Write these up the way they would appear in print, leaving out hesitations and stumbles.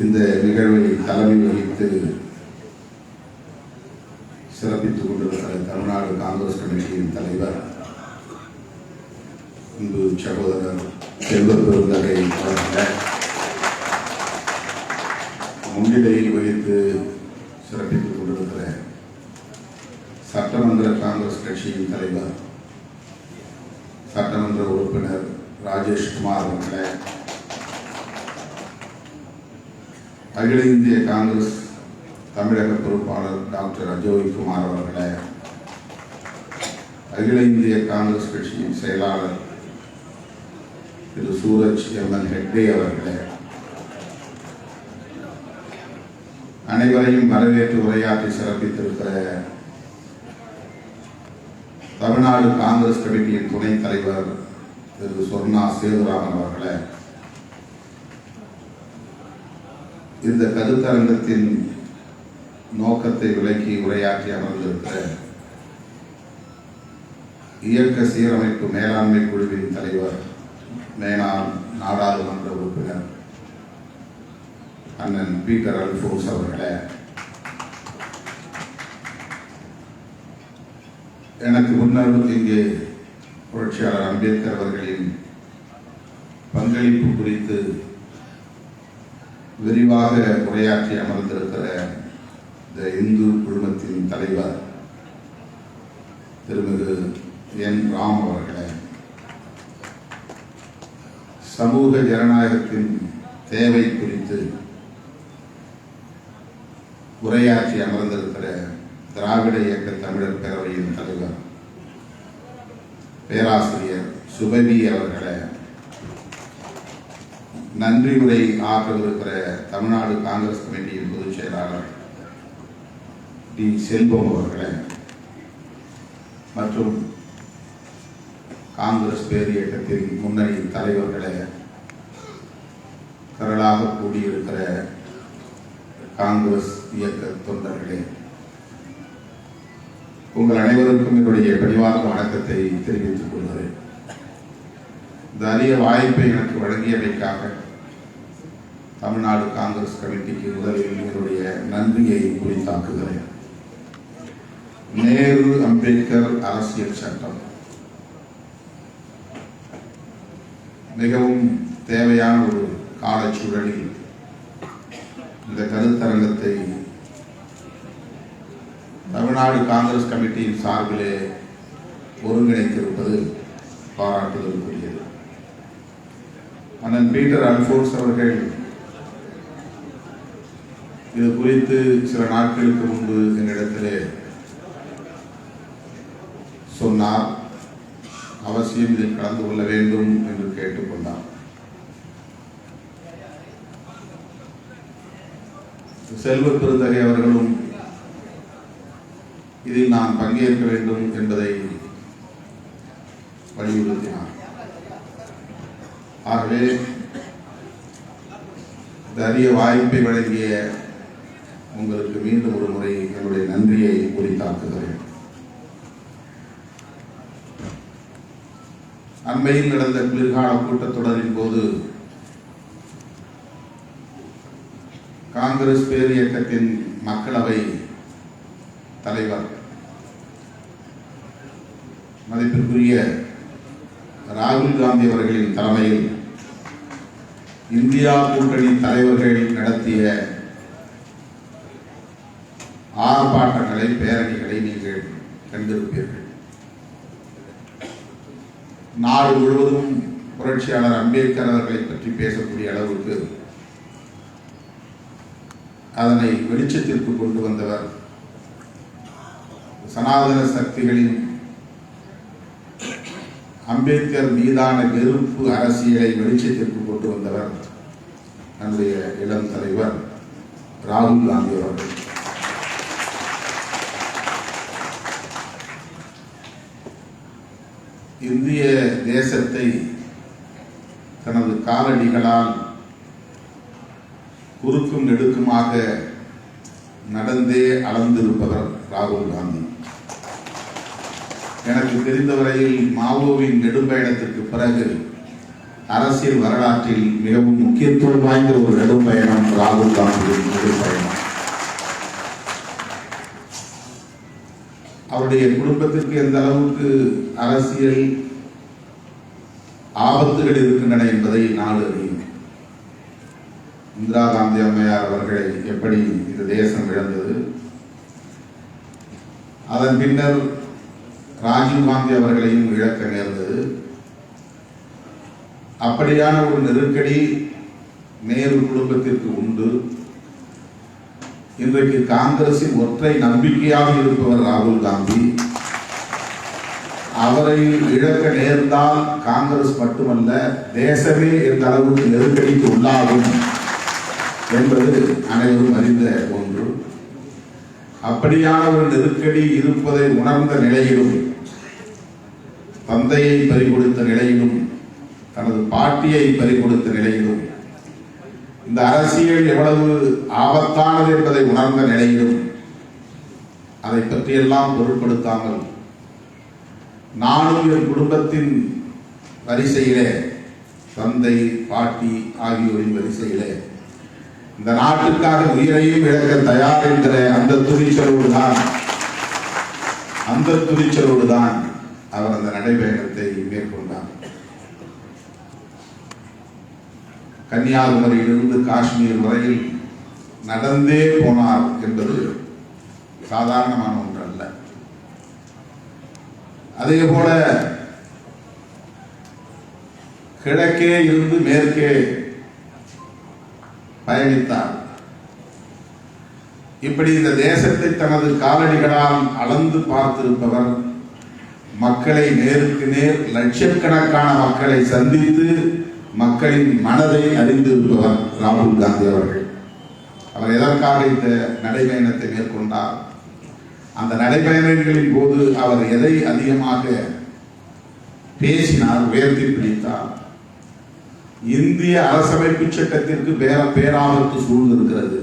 இந்த நிகழ்வை தலைமை வகித்து சிறப்பித்துக் கொண்டிருக்கிற தமிழ்நாடு காங்கிரஸ் கமிட்டியின் தலைவர் இந்து சகோதரர் செல்வ பெருந்தகை அவர்களை முன்னிலையில் வகித்து சிறப்பித்துக் கொண்டிருக்கிற சட்டமன்ற காங்கிரஸ் கட்சியின் தலைவர் சட்டமன்ற உறுப்பினர் ராஜேஷ்குமார் அவர்களை, அகில இந்திய காங்கிரஸ் தமிழக பொறுப்பாளர் டாக்டர் அஜோய் குமார் அவர்களை, அகில இந்திய காங்கிரஸ் கட்சியின் செயலாளர் திரு சூரஜ் எம்என் ஹெக்டே அவர்களை, அனைவரையும் வரவேற்று உரையாற்றி சிறப்பித்திருக்கிற தமிழ்நாடு காங்கிரஸ் கமிட்டியின் துணைத் தலைவர் திரு சொர்ணா சேதுராமன் அவர்களை, இந்த கருத்தரங்கத்தின் நோக்கத்தை விளக்கி உரையாற்றி அமர்ந்திருக்கிற இயக்க சீரமைப்பு மேலாண்மை குழுவின் தலைவர் மேனாள் நாடாளுமன்ற உறுப்பினர் அண்ணன் பீட்டர் அல்போன்ஸ் அவர்களை, எனக்கு முன்னர் இங்கே புரட்சியாளர் அம்பேத்கர் அவர்களின் பங்களிப்பு குறித்து விரிவாக உரையாற்றி அமர்ந்திருக்கிற இந்த இந்து குழுமத்தின் தலைவர் திருமிகு என் ராம் அவர்களை, சமூக ஜனநாயகத்தின் தேவை குறித்து உரையாற்றி அமர்ந்திருக்கிற திராவிட இயக்க தமிழர் பேரவையின் தலைவர் பேராசிரியர் சுபவி அவர்களை, நன்றி உரை ஆற்றவிருக்கிற தமிழ்நாடு காங்கிரஸ் கமிட்டியின் பொதுச் செயலாளர் டி செல்வம் அவர்களை மற்றும் காங்கிரஸ் பேரியக்கத்தின் முன்னணி தலைவர்களை, திரளாக கூடியிருக்கிற காங்கிரஸ் இயக்க தொண்டர்களே, உங்கள் அனைவருக்கும் என்னுடைய பணிவார்ந்த வணக்கத்தை தெரிவித்துக் கொள்கிறேன். இந்த அரிய வாய்ப்பை எனக்கு வழங்கியமைக்காக தமிழ்நாடு காங்கிரஸ் கமிட்டிக்கு முதலில் என்னுடைய நன்றியை குறித்தாக்குகிறேன். நேரு அம்பேத்கர் அரசியல் சட்டம் மிகவும் தேவையான ஒரு காலச்சூழலில் இந்த கருத்தரங்கத்தை தமிழ்நாடு காங்கிரஸ் கமிட்டியின் சார்பிலே ஒருங்கிணைத்திருப்பது பாராட்டுதலுக்குரியது. அண்ணன் பீட்டர் அல்போன்ஸ் அவர்கள் இது குறித்து சில நாட்களுக்கு முன்பு என்னிடத்திலே சொன்னார். அவசியம் இதில் கலந்து கொள்ள வேண்டும் என்று கேட்டுக்கொண்டார். செல்வ பெருந்தகை அவர்களும் இதில் நான் பங்கேற்க வேண்டும் என்பதை வலியுறுத்தினார். ஆகவே இந்த அரிய வாய்ப்பை வழங்கிய உங்களுக்கு மீண்டும் ஒரு முறை என்னுடைய நன்றியை உரித்தாக்குகிறேன். அண்மையில் நடந்த குளிர்கால கூட்டத்தொடரின் போது காங்கிரஸ் பேரியக்கத்தின் மக்களவை தலைவர் மதிப்பிற்குரிய ராகுல் காந்தி அவர்களின் தலைமையில் இந்தியா கூட்டணி தலைவர்கள் நடத்திய ஆர்ப்பாட்டங்களை, பேரணிகளை நீங்கள் கண்டிருப்பீர்கள். நாடு முழுவதும் புரட்சியாளர் அம்பேத்கர் அவர்களை பற்றி பேசக்கூடிய அளவுக்கு அதனை வெளிச்சத்திற்கு கொண்டு வந்தவர். சனாதன சக்திகளின் அம்பேத்கர் மீதான வெறுப்பு அரசியலை வெளிச்சத்திற்கு கொண்டு வந்தவர் நம்முடைய இளம் தலைவர் ராகுல் காந்தி அவர்கள். இந்திய தேசத்தை தனது காலடிகளால் குறுக்கும் நெடுக்குமாக நடந்தே அளந்திருப்பவர் ராகுல் காந்தி. எனக்கு தெரிந்தவரையில் மாவோவின் நெடும்பயணத்திற்கு பிறகு அரசியல் வரலாற்றில் மிகவும் முக்கியத்துவம் வாய்ந்த ஒரு நெடும் பயணம் ராகுல் காந்தியின் நெடும் பயணம். அவருடைய குடும்பத்திற்கு எந்த அளவுக்கு அரசியல் ஆபத்துகள் இருக்கின்றன என்பதை நாடு அறியும். இந்திரா காந்தி அம்மையார் அவர்களை எப்படி இந்த தேசம் இழந்தது, அதன் பின்னர் ராஜீவ் காந்தி அவர்களையும் இழக்க நேர்ந்தது. அப்படியான ஒரு நெருக்கடி நேரு குடும்பத்திற்கு உண்டு. இன்றைக்கு காங்கிரசின் ஒற்றை நம்பிக்கையாக இருப்பவர் ராகுல் காந்தி. அவரை இழக்க நேர்ந்தால் காங்கிரஸ் மட்டுமல்ல, தேசமே எந்த அளவுக்கு நெருக்கடிக்கு உள்ளாகும் என்பது அனைவரும் அறிந்த ஒன்று. அப்படியான ஒரு நெருக்கடி இருப்பதை உணர்ந்த நிலையிலும், தந்தையை பறிகொடுத்த நிலையிலும், தனது பாட்டியை பறிகொடுத்த நிலையிலும், இந்த அரசியல் எவ்வளவு ஆபத்தானது என்பதை உணர்ந்த நிலையிலும் அதை பற்றியெல்லாம் பொருட்படுத்தாமல், நானும் என் குடும்பத்தின் வரிசையிலே, தந்தை பாட்டி ஆகியோரின் வரிசையிலே இந்த நாட்டுக்காக உயிரையும் இழக்க தயார் என்கிற அந்த துணிச்சலோடு தான் அவர் அந்த நடைபயணத்தை மேற்கொண்டார். கன்னியாகுமரியிலிருந்து காஷ்மீர் வரையில் நடந்தே போனார் என்பது சாதாரணமான ஒன்று அல்ல. அதே போல கிழக்கே இருந்து மேற்கே பயணித்தார். இப்படி இந்த தேசத்தை தனது காலடிகளால் அளந்து பார்த்திருப்பவர், மக்களை நேருக்கு நேர் லட்சக்கணக்கான மக்களை சந்தித்து மக்களின் மனதை அறிந்திருப்பவர் ராகுல் காந்தி அவர்கள். அவர் எதற்காக இந்த நடைபயணத்தை மேற்கொண்டார்? அந்த நடைபயணங்களின் போது அவர் எதை அதிகமாக பேசினார், உயர்த்தி பிடித்தார்? இந்திய அரசமைப்பு சட்டத்திற்கு பேராபத்து சூழ்ந்திருக்கிறது.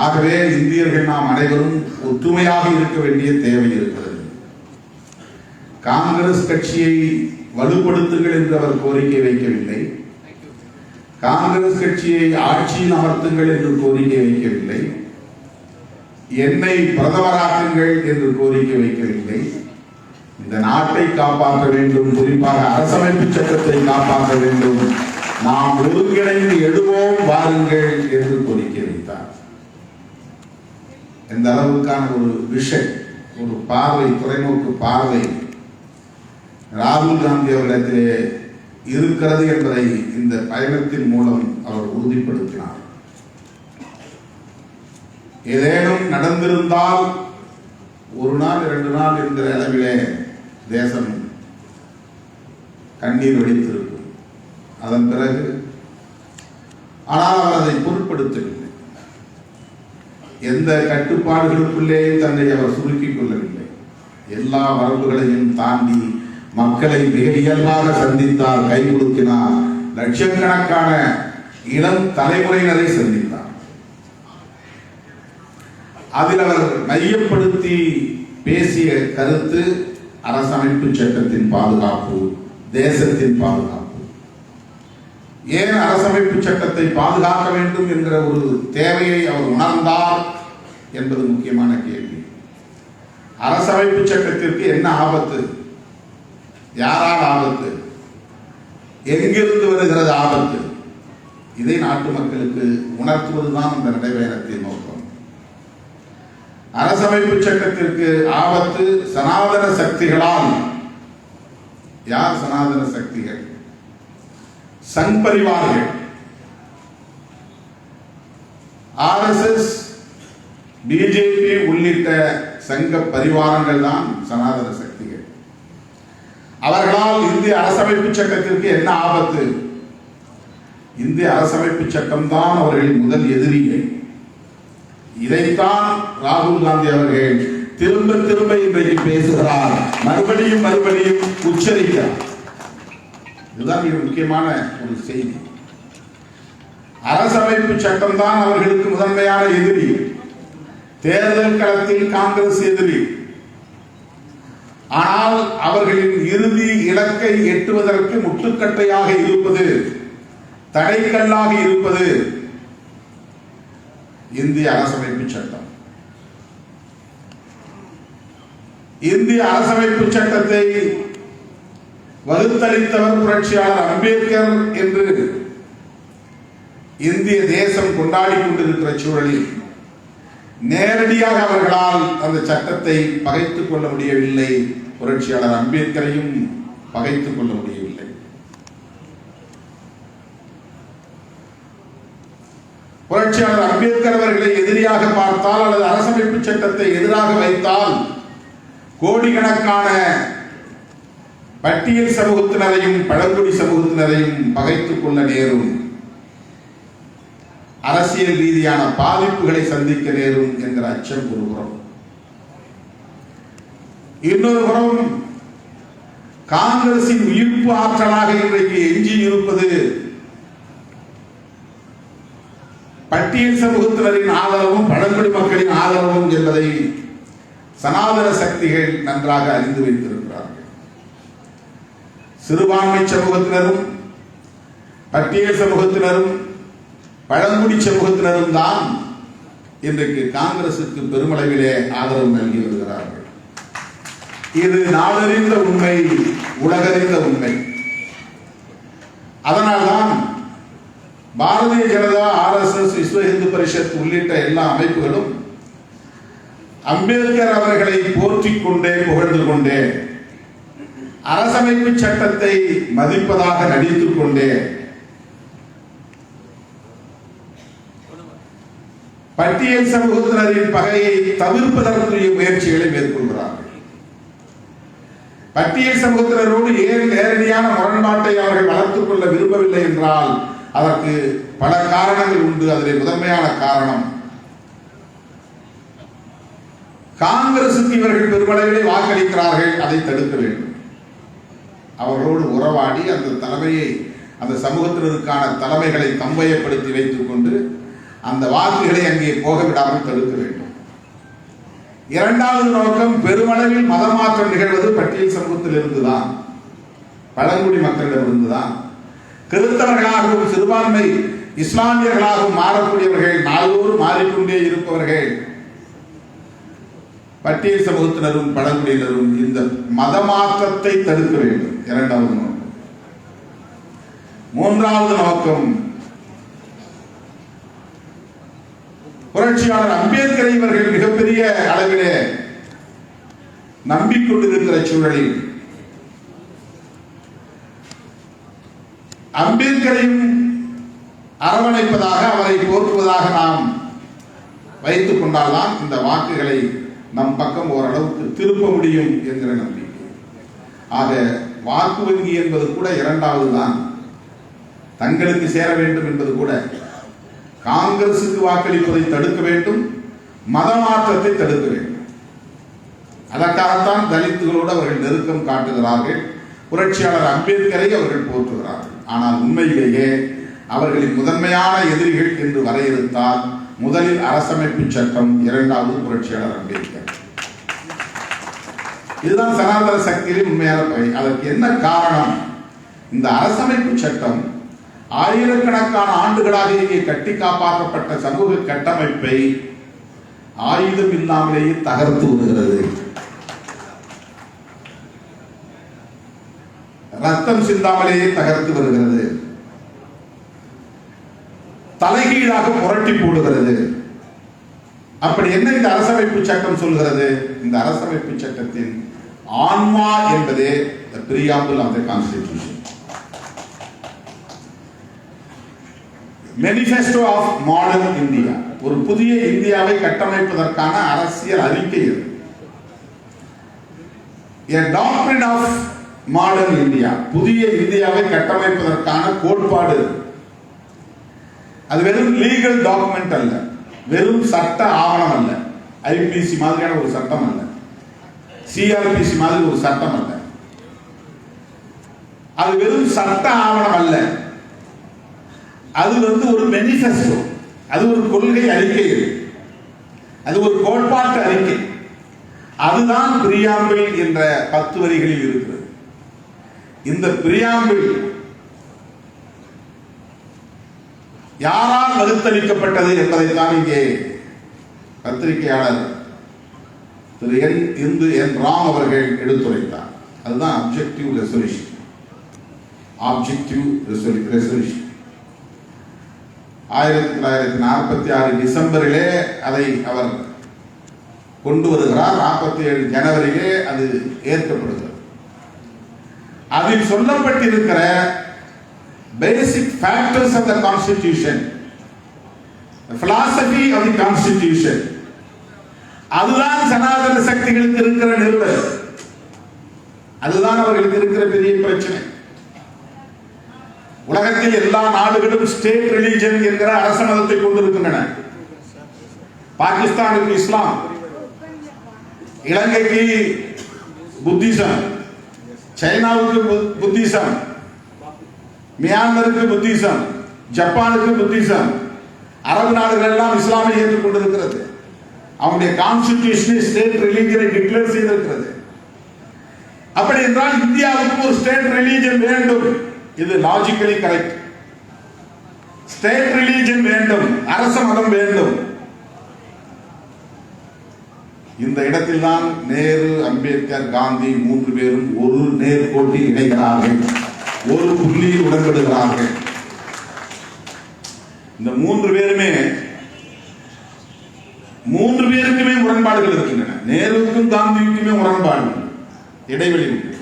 ஆகவே இந்தியர்கள் நாம் அனைவரும் ஒற்றுமையாக இருக்க வேண்டிய தேவை இருக்கிறது. காங்கிரஸ் கட்சியை வலுப்படுத்துங்கள் என்று அவர் கோரிக்கை வைக்கவில்லை. காங்கிரஸ் கட்சியை ஆட்சியில் அமர்த்துங்கள் என்று கோரிக்கை வைக்கவில்லை. என்னை பிரதமராக்குங்கள் என்று கோரிக்கை வைக்கவில்லை. இந்த நாட்டை காப்பாற்ற வேண்டும், குறிப்பாக அரசமைப்பு சட்டத்தை காப்பாற்ற வேண்டும், நாம் ஒருங்கிணைந்து எழுவோம் வாருங்கள் என்று கோரிக்கை வைத்தார். இந்த அளவுக்கான ஒரு விஷன், ஒரு பார்வை, தொலைநோக்கு பார்வை ராகுல் காந்தி அவர்களிடத்திலே இருக்கிறது என்பதை இந்த பயணத்தின் மூலம் அவர் உறுதிப்படுத்தினார். ஏதேனும் நடந்திருந்தால் ஒரு நாள் 2 நாள் என்கிற அளவிலே தேசம் கண்ணீர் வெடித்திருக்கும். அதன் பிறகு ஆனால் அவர் அதை பொருட்படுத்தவில்லை. எந்த கட்டுப்பாடுகளுக்குள்ளே தன்னை அவர் சுருக்கிக் கொள்ளவில்லை. எல்லா வரம்புகளையும் தாண்டி மக்களை மிக இயல்பாக சந்தித்தார், கை கொடுக்கினார். லட்சக்கணக்கான இளம் தலைமுறையினரை சந்தித்தார். அதில் அவர் மையப்படுத்தி பேசிய கருத்து அரசமைப்பு சட்டத்தின் பாதுகாப்பு, தேசத்தின் பாதுகாப்பு. ஏன் அரசமைப்பு சட்டத்தை பாதுகாக்க வேண்டும் என்கிற ஒரு தேவையை அவர் உணர்ந்தார் என்பது முக்கியமான கேள்வி. அரசமைப்பு சட்டத்திற்கு என்ன ஆபத்து? யாரால் ஆபத்து? எங்கிருந்து வருகிறது ஆபத்து? இதை நாட்டு மக்களுக்கு உணர்த்துவதுதான் இந்த நடைபயணத்தின் நோக்கம். அரசமைப்பு சட்டத்திற்கு ஆபத்து சனாதன சக்திகளால். யார் சனாதன சக்திகள்? சங் பரிவார்கள், RSS, BJP உள்ளிட்ட சங்க பரிவாரங்கள் தான் சனாதன சக்திகள். அவர்களால் இந்திய அரசமைப்பு சட்டத்திற்கு என்ன ஆபத்து? இந்திய அரசமைப்பு சட்டம் தான் அவர்களின் முதல் எதிரிகள். இதைத்தான் ராகுல் காந்தி அவர்கள் திரும்ப திரும்ப இன்றைக்கு பேசுகிறார், மறுபடியும் உச்சரிக்கிறார். இதுதான் மிக முக்கியமான ஒரு செய்தி. அரசமைப்பு சட்டம் தான் அவர்களுக்கு முதன்மையான எதிரி. தேர்தல் களத்தில் காங்கிரஸ் எதிரி. ஆனால் அவர்களின் இறுதி இலக்கை எட்டுவதற்கு முட்டுக்கட்டையாக இருப்பது, தடைக்கல்லாக இருப்பது இந்திய அரசமைப்பு சட்டம். இந்திய அரசமைப்பு சட்டத்தை வகுத்தளித்தவர் புரட்சியாளர் அம்பேத்கர் என்று இந்திய தேசம் கொண்டாடி கொண்டிருக்கிற சூழலில் நேரடியாக அவர்களால் அந்த சட்டத்தை பகைத்துக் கொள்ள முடியவில்லை. புரட்சியாளர் அம்பேத்கரையும் பகைத்துக் கொள்ள முடியவில்லை. புரட்சியாளர் அம்பேத்கர் அவர்களை எதிரியாக பார்த்தால் அல்லது அரசமைப்பு சட்டத்தை எதிராக வைத்தால் கோடிக்கணக்கான பட்டியல் சமூகத்தினரையும் பழங்குடி சமூகத்தினரையும் பகைத்துக் கொள்ள நேரும், அரசியல் ரீதியான பாதிப்புகளை சந்திக்க நேரும் என்கிற அச்சம் ஒரு புறம். இன்னொரு புறம் காங்கிரசின் உயிர்ப்பு ஆற்றலாக இன்றைக்கு எஞ்சி இருப்பது பட்டியல் சமூகத்தினரின் ஆதரவும் பழங்குடி மக்களின் ஆதரவும் என்பதை சனாதன சக்திகள் நன்றாக அறிந்து வைத்திருக்கிறார்கள். சிறுபான்மை சமூகத்தினரும் பட்டியல் சமூகத்தினரும் பழங்குடி சமூகத்தினரும் தான் இன்றைக்கு காங்கிரசுக்கு பெருமளவிலே ஆதரவு நல்கி வருகிறார்கள். இது நாடறிந்த உண்மை, உலகறிந்த உண்மை. அதனால்தான் பாரதிய ஜனதா, RSS, விஸ்வ இந்து பரிஷத் உள்ளிட்ட எல்லா அமைப்புகளும் அம்பேத்கர் அவர்களை போற்றிக் கொண்டே புகழ்ந்து கொண்டே அரசமைப்பு சட்டத்தை மதிப்பதாக நடித்துக் கொண்டே பட்டியல் சமூகத்தினரின் பகையை தவிர்ப்பதற்குரிய முயற்சிகளை மேற்கொள்கிறார்கள். பட்டியல் சமூகத்தினரோடு ஏன் நேரடியான முரண்பாட்டை அவர்கள் வளர்த்துக் கொள்ள விரும்பவில்லை என்றால் அதற்கு பல காரணங்கள் உண்டு. அதில் முதன்மையான காரணம், காங்கிரசுக்கு இவர்கள் பெருமளவிலே வாக்களிக்கிறார்கள், அதை தடுக்க வேண்டும். அவர்களோடு உறவாடி அந்த தலைமையை, அந்த சமூகத்தினருக்கான தலைமைகளை தம்பயப்படுத்தி வைத்துக் கொண்டு அந்த வாக்குகளை அங்கே போக விடாமல் தடுக்க வேண்டும். இரண்டாவது நோக்கம், பெருமளவில் மதமாற்றம் நிகழ்வது பட்டியல் சமூகத்தில் இருந்துதான், பழங்குடி மக்களிடமிருந்துதான். கிறிஸ்தவர்களாகவும் சிறுபான்மை இஸ்லாமியர்களாகவும் மாறக்கூடியவர்கள், நாள்தோறும் மாறிக்கொண்டே இருப்பவர்கள் பட்டியல் சமூகத்தினரும் பழங்குடியினரும். இந்த மதமாற்றத்தை தடுக்க வேண்டும், இரண்டாவது நோக்கம். மூன்றாவது நோக்கம், புரட்சியாளர் அம்பேத்கரை இவர்கள் மிகப்பெரிய அளவிலே நம்பிக்கொண்டிருக்கிற சூழலில் அம்பேத்கரையும் அரவணைப்பதாக, அவரை போற்றுவதாக நாம் வைத்துக் கொண்டால்தான் இந்த வாக்குகளை நம் பக்கம் ஓரளவுக்கு திருப்ப முடியும் என்கிற நம்பிக்கை. ஆக வாக்கு வங்கி என்பது கூட இரண்டாவது தான். தங்களுக்கு சேர வேண்டும் என்பது கூட, காங்கிரசுக்கு வாக்களிப்பதை தடுக்க வேண்டும், மத மாற்றத்தை தடுக்க வேண்டும். அதற்காகத்தான் தலித்துகளோடு அவர்கள் நெருக்கம் காட்டுகிறார்கள், புரட்சியாளர் அம்பேத்கரை அவர்கள் போற்றுகிறார்கள். ஆனால் உண்மையிலேயே அவர்களின் முதன்மையான எதிரிகள் என்று வரையறுத்தால் முதலில் அரசமைப்பு சட்டம், இரண்டாவது புரட்சியாளர் அம்பேத்கர். இதுதான் சனாதன சக்தியின் உண்மையான பகை. அதற்கு என்ன காரணம்? இந்த அரசமைப்பு சட்டம் ஆயிரக்கணக்கான ஆண்டுகளாக இங்கே கட்டி காப்பாற்றப்பட்ட சமூக கட்டமைப்பை ஆயுதம் இல்லாமலேயே தகர்த்து வருகிறது. ரத்தம் சிந்தாமலேயே தகர்த்து வருகிறது. தலைகீழாக புரட்டி போடுகிறது. அப்படி என்ன இந்த அரசமைப்பு சட்டம் சொல்கிறது? இந்த அரசமைப்பு சட்டத்தின் ஆன்மா என்பதே the preamble of the constitution, manifesto of modern India. ஒரு புதிய இந்தியாவை கட்டமைப்பதற்கான அரசியல் அறிக்கை இது. a doctrine of modern India, புதிய இந்தியாவை கட்டமைப்பதற்கான கோட்பாடு. அது வெறும் லீகல் டாக்குமெண்ட் அல்ல, வெறும் சட்ட ஆவணம் அல்ல, ஐபிசி மாதிரியான ஒரு சட்டம் அல்ல, சிஆர்பிசி மாதிரி ஒரு சட்டம் அல்ல. அது வெறும் சட்ட ஆவணம் அல்ல, அது ஒரு அதுதான் பிரியாம்பிள் என்ற 10 வரிகளில் இருக்கிறது. இந்த பிரியாம்பிள் யாரால் வகுத்தளிக்கப்பட்டது என்பதைத்தான் இங்கே பத்திரிகையாளர் திரு என் ராம் அவர்கள் எடுத்துரைத்தார். அதுதான் அப்ஜெக்டிவ் ரெசல்யூஷன். ஆப்ஜெக்டிவ் ரெசல்யூஷன் 1946 டிசம்பரிலே அதை அவர் கொண்டு வருகிறார். 47 ஜனவரியிலே அது ஏற்கப்படுகிறது. அதில் சொல்லப்பட்டிருக்கிற basic factors of the constitution, philosophy of the constitution, அதுதான் சனாதன சக்திகளுக்கு இருக்கிற நிறுவல். அதுதான் அவர்களுக்கு இருக்கிற பெரிய பிரச்சனை. உலகத்தில் எல்லா நாடுகளும் ஸ்டேட் ரிலிஜன் என்கிற அரச மதத்தை கொண்டிருக்கின்றன. பாகிஸ்தானுக்கு இஸ்லாம், இலங்கைக்கு புத்திசம், சைனாவுக்கு புத்திசம், மியான்மருக்கு புத்திசம், ஜப்பானுக்கு புத்திசம், அரபு நாடுகள் எல்லாம் இஸ்லாமை ஏற்றுக்கொண்டிருக்கிறது. அவங்களுடைய கான்ஸ்டிடியூஷன் ஸ்டேட் ரிலிஜனை டிக்ளேர் செய்திருக்கிறது. அப்படி என்றால் இந்தியாவுக்கு ஒரு ஸ்டேட் ரிலிஜன் வேண்டும். இது லாஜிக்கலி கரெக்ட். ஸ்டேட் ரிலிஜன் வேண்டும், அரச மதம் வேண்டும். இந்த இடத்தில் தான் நேரு, அம்பேத்கர், காந்தி 3 பேரும் ஒரு நேர்கோட்டில் இணைகிறார்கள், ஒரு புள்ளியில் உடன்படுகிறார்கள். இந்த 3 பேருமே 3 பேருக்குமே முரண்பாடுகள் இருக்கின்றன. நேருவுக்கும் காந்திக்குமே முரண்பாடு, இடைவெளி உண்டு.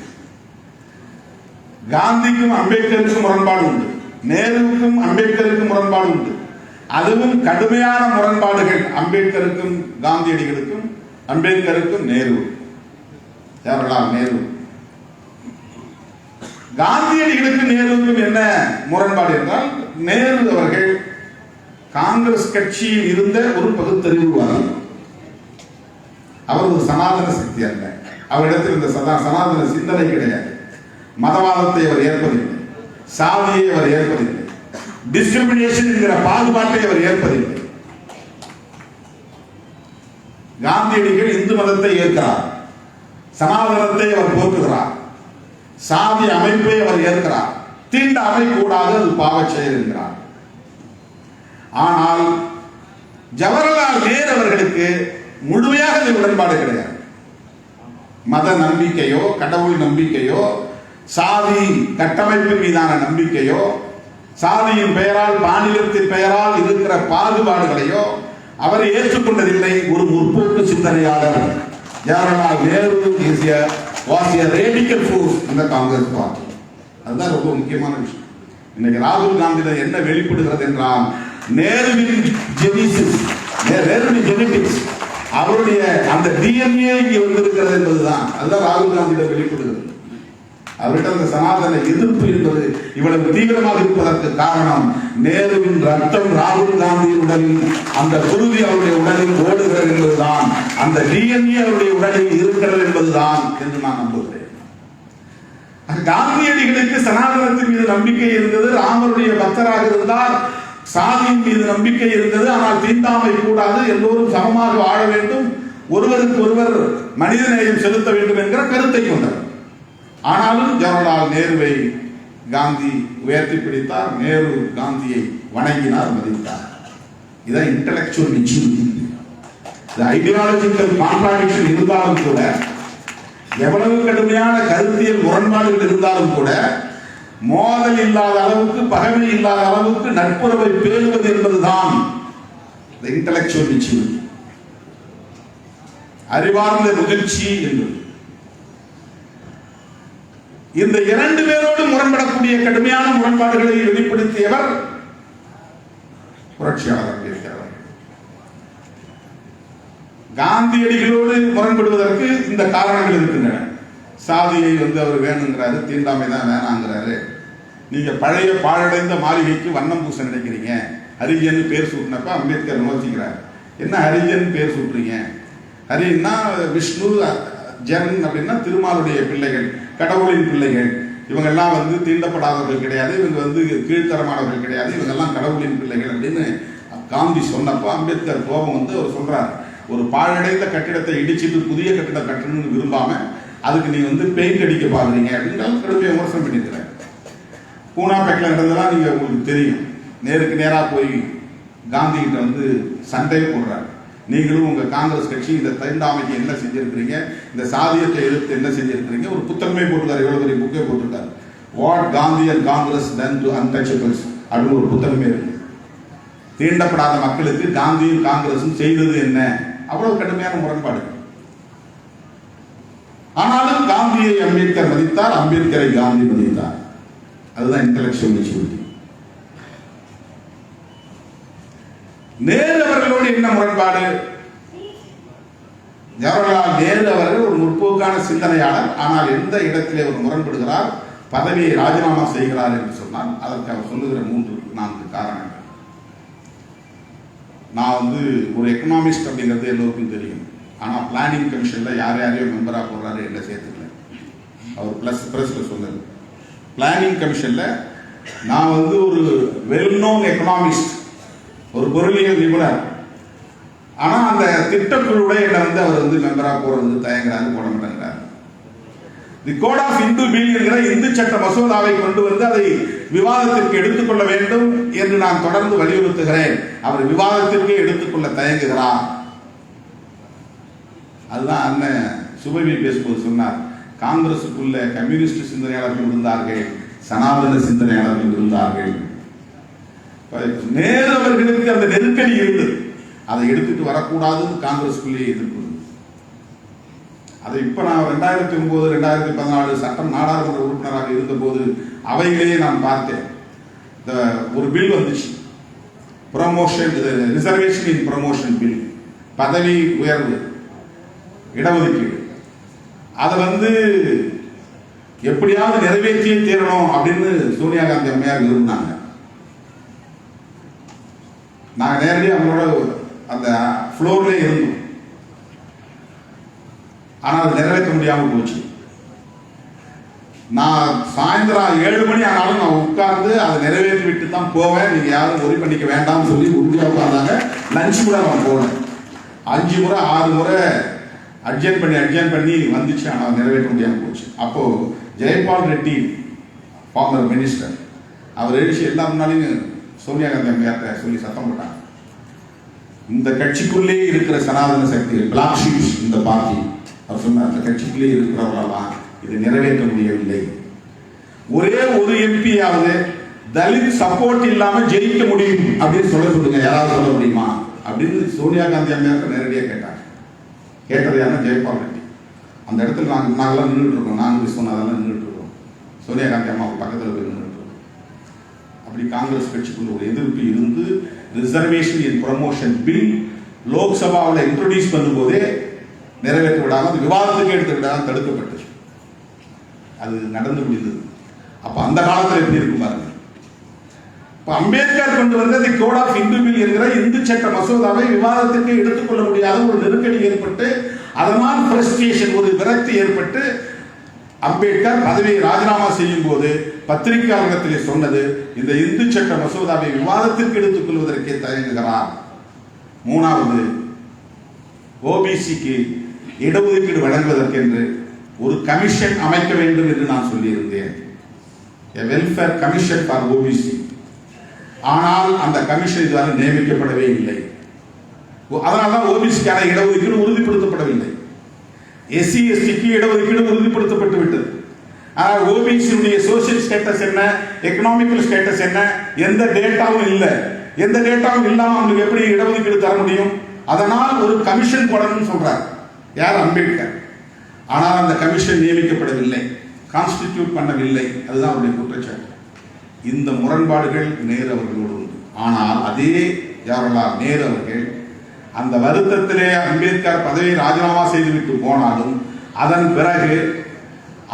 காந்திக்கும் அம்பேத்கருக்கும் முரண்பாடு உண்டு, நேருவுக்கும் அம்பேத்கருக்கும் முரண்பாடு உண்டு. அதுவும் கடுமையான முரண்பாடுகள் அம்பேத்கருக்கும் காந்தியடிகளுக்கும், அம்பேத்கருக்கும் நேரு, ஜவஹர்லால் நேரு. காந்தியடிகளுக்கும் நேருவுக்கும் என்ன முரண்பாடு என்றால், நேரு அவர்கள் காங்கிரஸ் கட்சியில் இருந்த ஒரு பகுத்தறிவுவாதி. அவர் ஒரு சனாதன சக்தி அல்ல. அவரிடத்தில் இந்த சனாதன சிந்தனை கிடையாது. மதவாதத்தை அவர் ஏற்பதில்லை, சாதியை அவர் ஏற்பதில்லை, டிஸ்கிரிமினேஷன் என்கிற பாகுபாட்டை அவர் ஏற்பதில்லை. காந்தியடிகள் இந்து மதத்தை ஏற்கிறார், சனாதனத்தை அவர் போற்றுகிறார், சாதி அமைப்பை அவர் ஏற்கிறார், தீண்டாமை கூடாது, அது பாவச் செயல் என்கிறார். ஆனால் ஜவஹர்லால் நேரு அவர்களுக்கு முழுமையாக இது உடன்பாடு கிடையாது. மத நம்பிக்கையோ, கடவுள் நம்பிக்கையோ, சாதி கட்டமைப்பு மீதான நம்பிக்கையோ, சாதியின் பெயரால், மாநிலத்தின் பெயரால் இருக்கிற பாகுபாடுகளையோ அவர் ஏற்றுக்கொண்டதில்லை. ஒரு முற்போக்கு சிந்தனையாளர் Jawaharlal Nehru was a radical force in the Congress party. அதுதான் ரொம்ப முக்கியமான விஷயம். இன்னைக்கு ராகுல் காந்தி என்ன வெளிப்படுகிறது என்றால், நேருவின் ஜெனடிக்ஸ், அவருடைய அந்த டிஎன்ஏ இங்கே வந்திருக்கிறது என்பதுதான். அதுதான் ராகுல் காந்தியிடம் வெளிப்படுகிறது. அவர்கிட்ட அந்த சனாதன எதிர்ப்பு என்பது இவ்வளவு தீவிரமாக இருப்பதற்கு காரணம், நேருவின் ரத்தம் ராகுல் காந்தியின் உடலில், அந்த குருதி அவருடைய உடலில் ஓடுகிறது என்பதுதான், அந்த டிஎன்ஏ அவருடைய உடலில் இருக்கிறது என்பதுதான் என்று நான் நம்புகிறேன். காந்தியடிகளுக்கு சனாதனத்தின் மீது நம்பிக்கை இருந்தது, ராமருடைய பக்தராக இருந்தார், சாதியின் மீது நம்பிக்கை இருந்தது. ஆனால் தீண்டாமை கூடாது, எல்லோரும் சமமாக வாழ வேண்டும், ஒருவருக்கு ஒருவர் மனிதநேயம் செலுத்த வேண்டும் என்கிற கருத்தை கொண்டவர். ஆனாலும் ஜவஹர்லால் நேருவை காந்தி உயர்த்தி பிடித்தார், நேரு காந்தியை வணங்கினார், மதித்தார். இதான் இன்டலெக்சுவல் மெச்சூரிட்டி. ஐடியாலஜிக்கல் கான்ட்ராடிக்ஷன் இருந்தாலும் கூட, எவ்வளவு கடுமையான கருத்தியல் முரண்பாடுகள் இருந்தாலும் கூட, மோதல் இல்லாத அளவுக்கு, பகைமை இல்லாத அளவுக்கு நட்புறவை பேணுவது என்பதுதான் இன்டலெக்சுவல் மெச்சூரிட்டி, அறிவார்ந்த முதிர்ச்சி என்பது. இந்த 2 பேரோடு முரண்படக்கூடிய கடுமையான முரண்பாடுகளை வெளிப்படுத்தியவர் புரட்சியாளர் அம்பேத்கர். காந்தியடிகளோடு முரண்படுவதற்கு இந்த காரணங்கள் இருக்கின்றன. சாதியை அவர் வேணுங்கிறாரு, தீண்டாமை தான் வேணாங்கிறாரு. நீங்க பழைய பாழடைந்த மாளிகைக்கு வண்ணம் பூச நினைக்கிறீங்க, ஹரிஜன் பேர் சூட்டினப்ப அம்பேத்கர் விமர்சிக்கிறார். என்ன ஹரிஜன் பேர் சூட்டுறீங்க? ஹரின்னா விஷ்ணு, ஜன் அப்படின்னா திருமாலுடைய பிள்ளைகள், கடவுளின் பிள்ளைகள். இவங்கெல்லாம் தீண்டப்படாதவர்கள் கிடையாது, இவங்க கீழ்த்தரமானவர்கள் கிடையாது, இவங்கெல்லாம் கடவுளின் பிள்ளைகள் அப்படின்னு காந்தி சொன்னப்போ அம்பேத்கர் கோபம் அவர் சொல்றார், ஒரு பாழடைந்த கட்டிடத்தை இடிச்சிட்டு புதிய கட்டிடம் கட்டணும்னு விரும்பாம அதுக்கு நீ வந்து பெயிண்ட் அடிக்க பாக்குறீங்க அப்படின்றாலும் கடுமையாக விமர்சனம் பண்ணியிருக்கிறேன். பூனாப்பேட்டில் நடந்ததெல்லாம் நீங்க உங்களுக்கு தெரியும். நேருக்கு நேராக போய் காந்தி கிட்ட வந்து சண்டையை போடுறாரு. நீங்களும் உங்க காங்கிரஸ் கட்சி இந்த தீண்டாமைக்கு என்ன செஞ்சிருக்கிறீங்க, இந்த சாதியத்தை எதிர்த்து என்ன செஞ்சிருக்கிறீங்க, ஒரு புத்தகமே போட்டிருக்காரு, எவ்வளவு பெரிய புக்கே போட்டிருக்காரு. What Gandhi and Congress done to untouchables அப்படின்னு ஒரு புத்தகமே இருக்கு. தீண்டப்படாத மக்களுக்கு காந்தியும் காங்கிரஸும் செய்தது என்ன, அவ்வளவு கடுமையான முரண்பாடு. ஆனாலும் காந்தியை அம்பேத்கர் மதித்தார், அம்பேத்கரை காந்தி மதித்தார். அதுதான் இன்டலெக்சுவல் மெச்சூரிட்டி. நேரு அவர்களோடு என்ன முரண்பாடு? ஜவஹர்லால் நேரு அவர்கள் ஒரு முற்போக்கான சிந்தனையாளர். ஆனால் எந்த இடத்திலே அவர் முரண்படுகிறார், பதவியை ராஜினாமா செய்கிறார் என்று சொன்னால் அதற்கு அவர் சொல்லுகிற 3-4 காரணங்கள். நான் வந்து ஒரு எக்கனாமிஸ்ட் அப்படிங்கிறது எல்லோருக்கும் தெரியும். ஆனால் பிளானிங் கமிஷன்ல யாரையோ மெம்பரா போடுறாரு, என்ன சேர்த்துக்கல. அவர் பிரஸ்ல சொன்னது பிளானிங் கமிஷன்ல நான் வந்து ஒரு வெல் நோன் எக்கனாமிஸ்ட், ஒரு பொருளியல் நிபுணர். ஆனா அந்த திட்டக்குழுடைய என்ன வந்து அவர் வந்து மெம்பரா போறது தயங்குறாரு, போட மாட்டேங்கிறார். தி கோட் ஆஃப் இந்து பில் என்கிற இந்து சட்ட மசோதாவை கொண்டு வந்து அதை விவாதத்திற்கு எடுத்துக்கொள்ள வேண்டும் என்று நான் தொடர்ந்து வலியுறுத்துகிறேன். அவர் விவாதத்திற்கே எடுத்துக்கொள்ள தயங்குகிறார். அதுதான் அண்ணன் சுபவி பேசும்போது சொன்னார், காங்கிரசுக்குள்ள கம்யூனிஸ்ட் சிந்தனையாளர்கள் இருந்தார்கள், சனாதன சிந்தனையாளர்கள் இருந்தார்கள். நேரு அவர்களுக்கு அந்த நெருக்கடி இருந்தது. அதை எடுத்துட்டு வரக்கூடாது காங்கிரஸ்குள்ளேயே எதிர்ப்பு. அதை இப்ப நான் 2009, 2014 சட்டம் நாடாளுமன்ற உறுப்பினராக இருந்த போது அவைகளே நான் பார்த்தேன். ஒரு பில் வந்துச்சு, ப்ரமோஷன் ரிசர்வேஷன் இன் ப்ரமோஷன் பில், பதவி உயர்வு இடஒதுக்கீடு. அதை வந்து எப்படியாவது நிறைவேற்றியே தீரணும் அப்படின்னு சோனியா காந்தி அம்மையார் விரும்பினாங்க. நாங்கள் நேரடியாக அவங்களோட அந்த ஃப்ளோர்லேயே இருந்தோம். ஆனால் அது நிறைவேற்ற முடியாமல் போச்சு. நான் சாயந்தரம் 7 மணி ஆனாலும் நான் உட்கார்ந்து அதை நிறைவேற்றி விட்டு தான் போவேன், நீங்க யாரும் ஒரி பண்ணிக்க வேண்டாம்னு சொல்லி உறுதியாக உட்கார்ந்தாங்க. லஞ்ச் கூட நான் போனேன். 5 முறை 6 முறை அட்ஜென்ட் பண்ணி வந்துச்சு. ஆனால் நிறைவேற்ற முடியாமல் போச்சு. அப்போ ஜெயபால் ரெட்டி ஃபார்மர் மினிஸ்டர் அவர் எழுச்சி எல்லா முன்னாலையும் சோனியா காந்தி அம்மையார்ட்ட சொல்லி சத்தம் போட்டாங்க, இந்த கட்சிக்குள்ளே இருக்கிற சனாதன சக்திகள், பிளாக் ஷீப்ஸ் இந்த பார்ட்டி, அவர் சொன்னார், அந்த கட்சிக்குள்ளே இருக்கிறவர்களால் இதை நிறைவேற்ற முடியவில்லை. ஒரே ஒரு எம்பியாவது தலித் சப்போர்ட் இல்லாம ஜெயிக்க முடியும் அப்படின்னு சொல்லுங்க, யாராவது சொல்ல முடியுமா அப்படின்னு சோனியா காந்தி அம்மையார் நேரடியாக கேட்டாங்க. கேட்டது யாருன்னா ஜெயபால் ரெட்டி. அந்த இடத்துல நாங்கெல்லாம் நின்றுட்டு இருக்கோம், நாங்கள் விஸ்வநாதெல்லாம் நின்றுட்டு இருக்கோம், சோனியா காந்தி அம்மாவுக்கு பக்கத்தில் போய் நின்றுட்டு இருக்கோம். அப்படி காங்கிரஸ் கட்சிக்குள்ள ஒரு எதிர்ப்பு இருந்து ரிசர்வேஷன் இன் ப்ரமோஷன் பில் லோக்சபாவில் இன்ட்ரோடியூஸ் பண்ணும்போதே நிறைவேற்ற விடாமல் விவாதத்துக்கு எடுத்து விடாமல் தடுக்கப்பட்டுச்சு. அது நடந்து முடிந்தது. அப்ப அந்த காலத்தில் எப்படி இருக்கும் பாருங்க. அம்பேத்கர் கொண்டு வந்த தி கோட் ஆஃப் இந்து பில் என்கிற இந்து சட்ட மசோதாவை விவாதத்திற்கு எடுத்துக்கொள்ள முடியாத ஒரு நெருக்கடி ஏற்பட்டு, அதனால் பிரஸ்டேஷன், ஒரு விரக்தி ஏற்பட்டு அம்பேத்கர் பதவியை ராஜினாமா செய்யும் போது பத்திரிகையாளர்களிடத்திலே சொன்னது, இந்த இந்து சட்ட மசோதாவை விவாதத்திற்கு எடுத்துக் கொள்வதற்கே தயங்குகிறார். 3வது, ஓபிசிக்கு இடஒதுக்கீடு வழங்குவதற்கென்று ஒரு கமிஷன் அமைக்க வேண்டும் என்று நான் சொல்லியிருந்தேன், வெல்ஃபேர் கமிஷன் ஃபார் ஓபிசி. ஆனால் அந்த கமிஷன் இதுவரை நியமிக்கப்படவே இல்லை. அதனால்தான் ஓபிசிக்கான இடஒதுக்கீடு உறுதிப்படுத்தப்படவில்லை. எஸ்சி எஸ்டிக்கு இடஒதுக்கீடு உறுதிப்படுத்தப்பட்டு விட்டது. ஆனால் ஓபிசியுடைய சோசியல் ஸ்டேட்டஸ் என்ன, எக்கனாமிக்கல் ஸ்டேட்டஸ் என்ன, எந்த டேட்டாவும் இல்லை. எந்த டேட்டாவும் இல்லாமல் அவங்களுக்கு எப்படி இடஒதுக்கீடு தர முடியும்? அதனால் ஒரு கமிஷன் போடணும்னு சொல்றார் யார், அம்பேத்கர். ஆனால் அந்த கமிஷன் நியமிக்கப்படவில்லை, கான்ஸ்டிடியூட் பண்ணவில்லை. அதுதான் அவருடைய குற்றச்சாட்டு. இந்த முரண்பாடுகள் நேரு அவர்களோடு உண்டு. ஆனால் அதே ஜவஹர்லால் நேரு அவர்கள் அந்த வருத்தத்திலே அம்பேத்கர் பதவியை ராஜினாமா செய்துவிட்டு போனாலும் அதன் பிறகு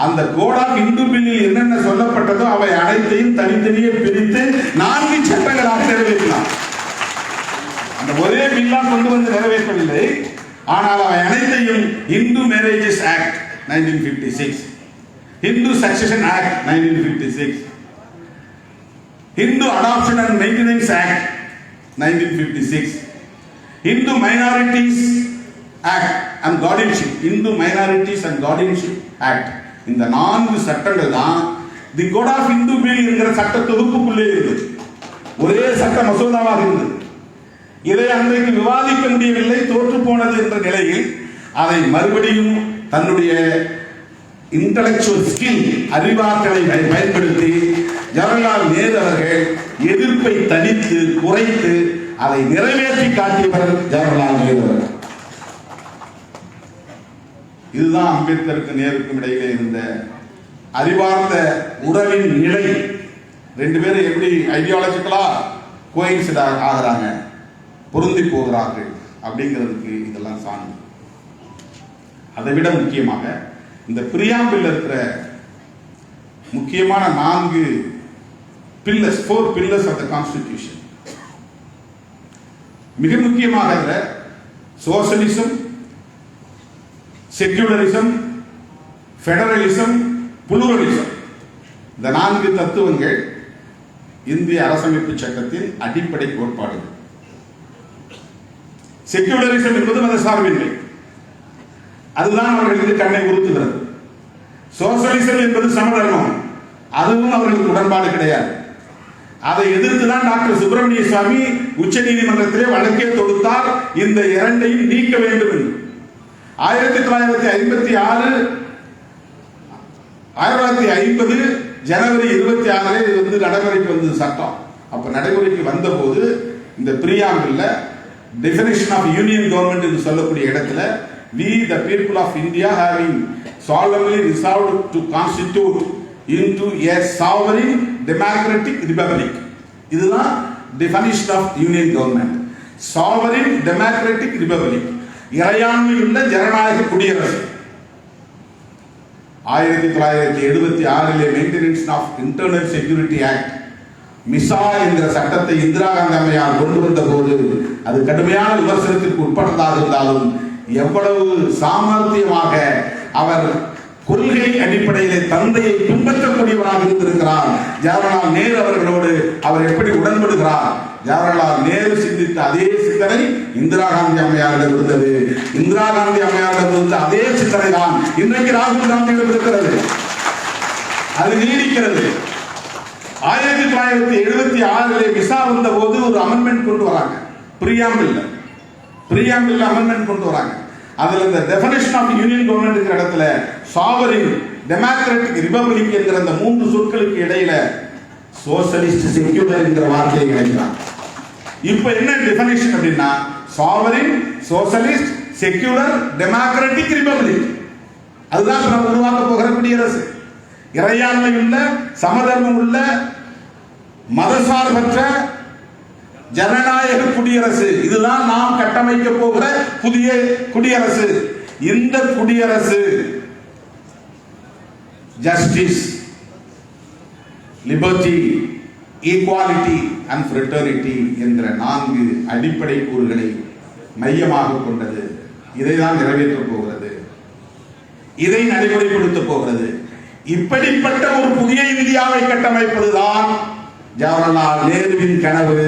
அந்த கோட் ஆஃப் இந்து பில்லில் என்னென்ன சொல்லப்பட்டதோ அவை அனைத்தையும் தனித்தனியே பிரித்து 4 சட்டங்களாக நிறைவேற்றலாம். அந்த ஒரே பில்லா கொண்டு வந்து நிறைவேற்றவில்லை. ஆனால் அவை அனைத்தையும் Hindu marriages act 1956, Hindu succession act 1956, Hindu adoption and maintenance act 1956, Hindu minorities act and guardianship, Hindu minorities and guardianship act, இந்த 4 சட்டங்கள் தான் தி கோட் ஆஃப் இந்து பில் என்கிற சட்ட தொகுப்புக்குள்ளே இருந்தது. ஒரே சட்ட மசோதாவாக இருந்தது. இதை அன்றைக்கு விவாதிக்க முடியவில்லை, தோற்று போனது என்ற நிலையில் அதை மறுபடியும் தன்னுடைய இன்டலெக்சுவல் ஸ்கில், அறிவாற்றலை பயன்படுத்தி ஜவஹர்லால் நேரு அவர்கள் எதிர்ப்பை தனித்து குறைத்து அதை நிறைவேற்றி காட்டியவர் ஜவஹர்லால் நேரு அவர்கள். இதுதான் அம்பேத்கருக்கு நேருக்கும் இடையிலே இருந்த அறிவார்ந்த உறவின் நிலை. 2 பேரும் எப்படி ஐடியாலஜிக்கலா கோயின்சிட் ஆகிறாங்க, பொருந்தி போகிறார்கள் அப்படிங்கிறதுக்கு இதெல்லாம் சான்று. அதை விட முக்கியமாக இந்த பிரியாம்பில் இருக்கிற முக்கியமான 4 pillars, 4 pillars of the constitution, மிக முக்கியமாக சோசலிசம், செக்யூலரிசம், ஃபெடரலிசம், புளூரலிசம், இந்த 4 தத்துவங்கள் இந்திய அரசமைப்பு சட்டத்தின் அடிப்படை கோட்பாடுகள். செக்யூலரிசம் என்பது மதசார்பின்மை, அதுதான் அவர்களுக்கு கண்ணை உறுத்துகிறது. சோசலிசம் என்பது சமதர்மம், அதுவும் அவர்களுக்கு உடன்பாடு கிடையாது. அதை எதிர்த்துதான் டாக்டர் சுப்பிரமணிய சுவாமி உச்ச நீதிமன்றத்திலே வழக்கே தொடுத்தார், இந்த 2ஐயும் நீக்க வேண்டும் என்று. 1950 ஜனவரி 26 இது நடைமுறைக்கு வந்தது சட்டம். அப்ப நடைமுறைக்கு வந்த போது இந்த பிரியாம்பிள்ல டெஃபினிஷன் ஆஃப் யூனியன் கவர்மெண்ட் என்று சொல்லக்கூடிய இடத்துல we the people of India having solemnly resolved to constitute into a sovereign democratic republic, இதுதான் definition of union government. sovereign democratic republic, இறையாண்மையுள்ள ஜனநாயக குடியரசு. 1976 maintenance of internal security act, MISA என்ற சட்டத்தை இந்திரா காந்தி அம்மையார் கொண்டு வந்த போது அது கடுமையான விமர்சனத்திற்கு உட்பட்டதாக இருந்தாலும் எவ்வளவு சாமர்த்தியமாக அவர் கொள்கை அடிப்படையில் தந்தையை பின்பற்றக்கூடியவராக இருந்திருக்கிறார். ஜவஹர்லால் நேரு அவர்களோடு அவர் எப்படி உடன்படுகிறார்? ஜவஹர்லால் நேரு சிந்தித்த அதே சிந்தனை இந்திரா காந்தி அம்மையாரிடம் இருந்தது. இந்திரா காந்தி அம்மையாரிடம் இருந்த அதே சிந்தனை தான் இன்றைக்கு ராகுல் காந்தியிடம் இருக்கிறது, அது நீடிக்கிறது. 1976 விசா வந்த போது ஒரு அமெண்ட்மெண்ட் கொண்டு வராங்க, பிரியாம்பிள் அமெண்ட்மெண்ட் கொண்டு வராங்க. அதுல இந்த டெஃபினிஷன் ஆஃப் யூனியன் கவர்மெண்ட் இடத்துல சாவரின் டெமோக்ராட்டிக் ரிபப்ளிக் என்கிற அந்த 3 சொற்களுக்கு இடையில சோசலிஸ்ட் செக்யூலர் என்கிற வார்த்தையை இணைக்கிறாங்க. இப்ப என்ன டெஃபினிஷன் அப்படின்னா sovereign, socialist, secular, democratic republic, அதுதான் நம்ம உருவாக்க போகிற குடியரசு. இறையாண்மை உள்ள, சமதர்மம் உள்ள, மதசார்பற்ற ஜனநாயக குடியரசு, இதுதான் நாம் கட்டமைக்க போகிற புதிய குடியரசு. இந்த குடியரசு justice, liberty, equality and fraternity என்ற 4 அடிப்படை கூறுகளை மையமாக கொண்டது. இதை தான் நிறைவேற்ற போகிறது, இதை நடைமுறைப்படுத்த போகிறது. இப்படிப்பட்ட ஒரு புதிய இந்தியாவை கட்டமைப்பதுதான் ஜவஹர்லால் நேருவின் கனவு,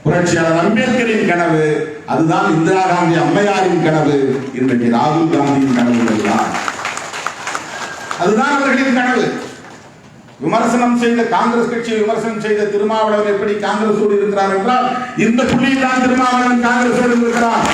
புரட்சியாளர் அம்பேத்கரின் கனவு, அதுதான் இந்திரா காந்தி அம்மையாரின் கனவு, இன்றைக்கு ராகுல் காந்தியின் கனவு தான். அதுதான் அவர்களின் கனவு. விமர்சனம் செய்த காங்கிரஸ் கட்சியை விமர்சனம் செய்த திருமாவளவன் எப்படி காங்கிரஸோடு இருக்கிறார் என்றால் இந்த புள்ளியில் தான் திருமாவளவன் காங்கிரஸோடு இருக்கிறார்.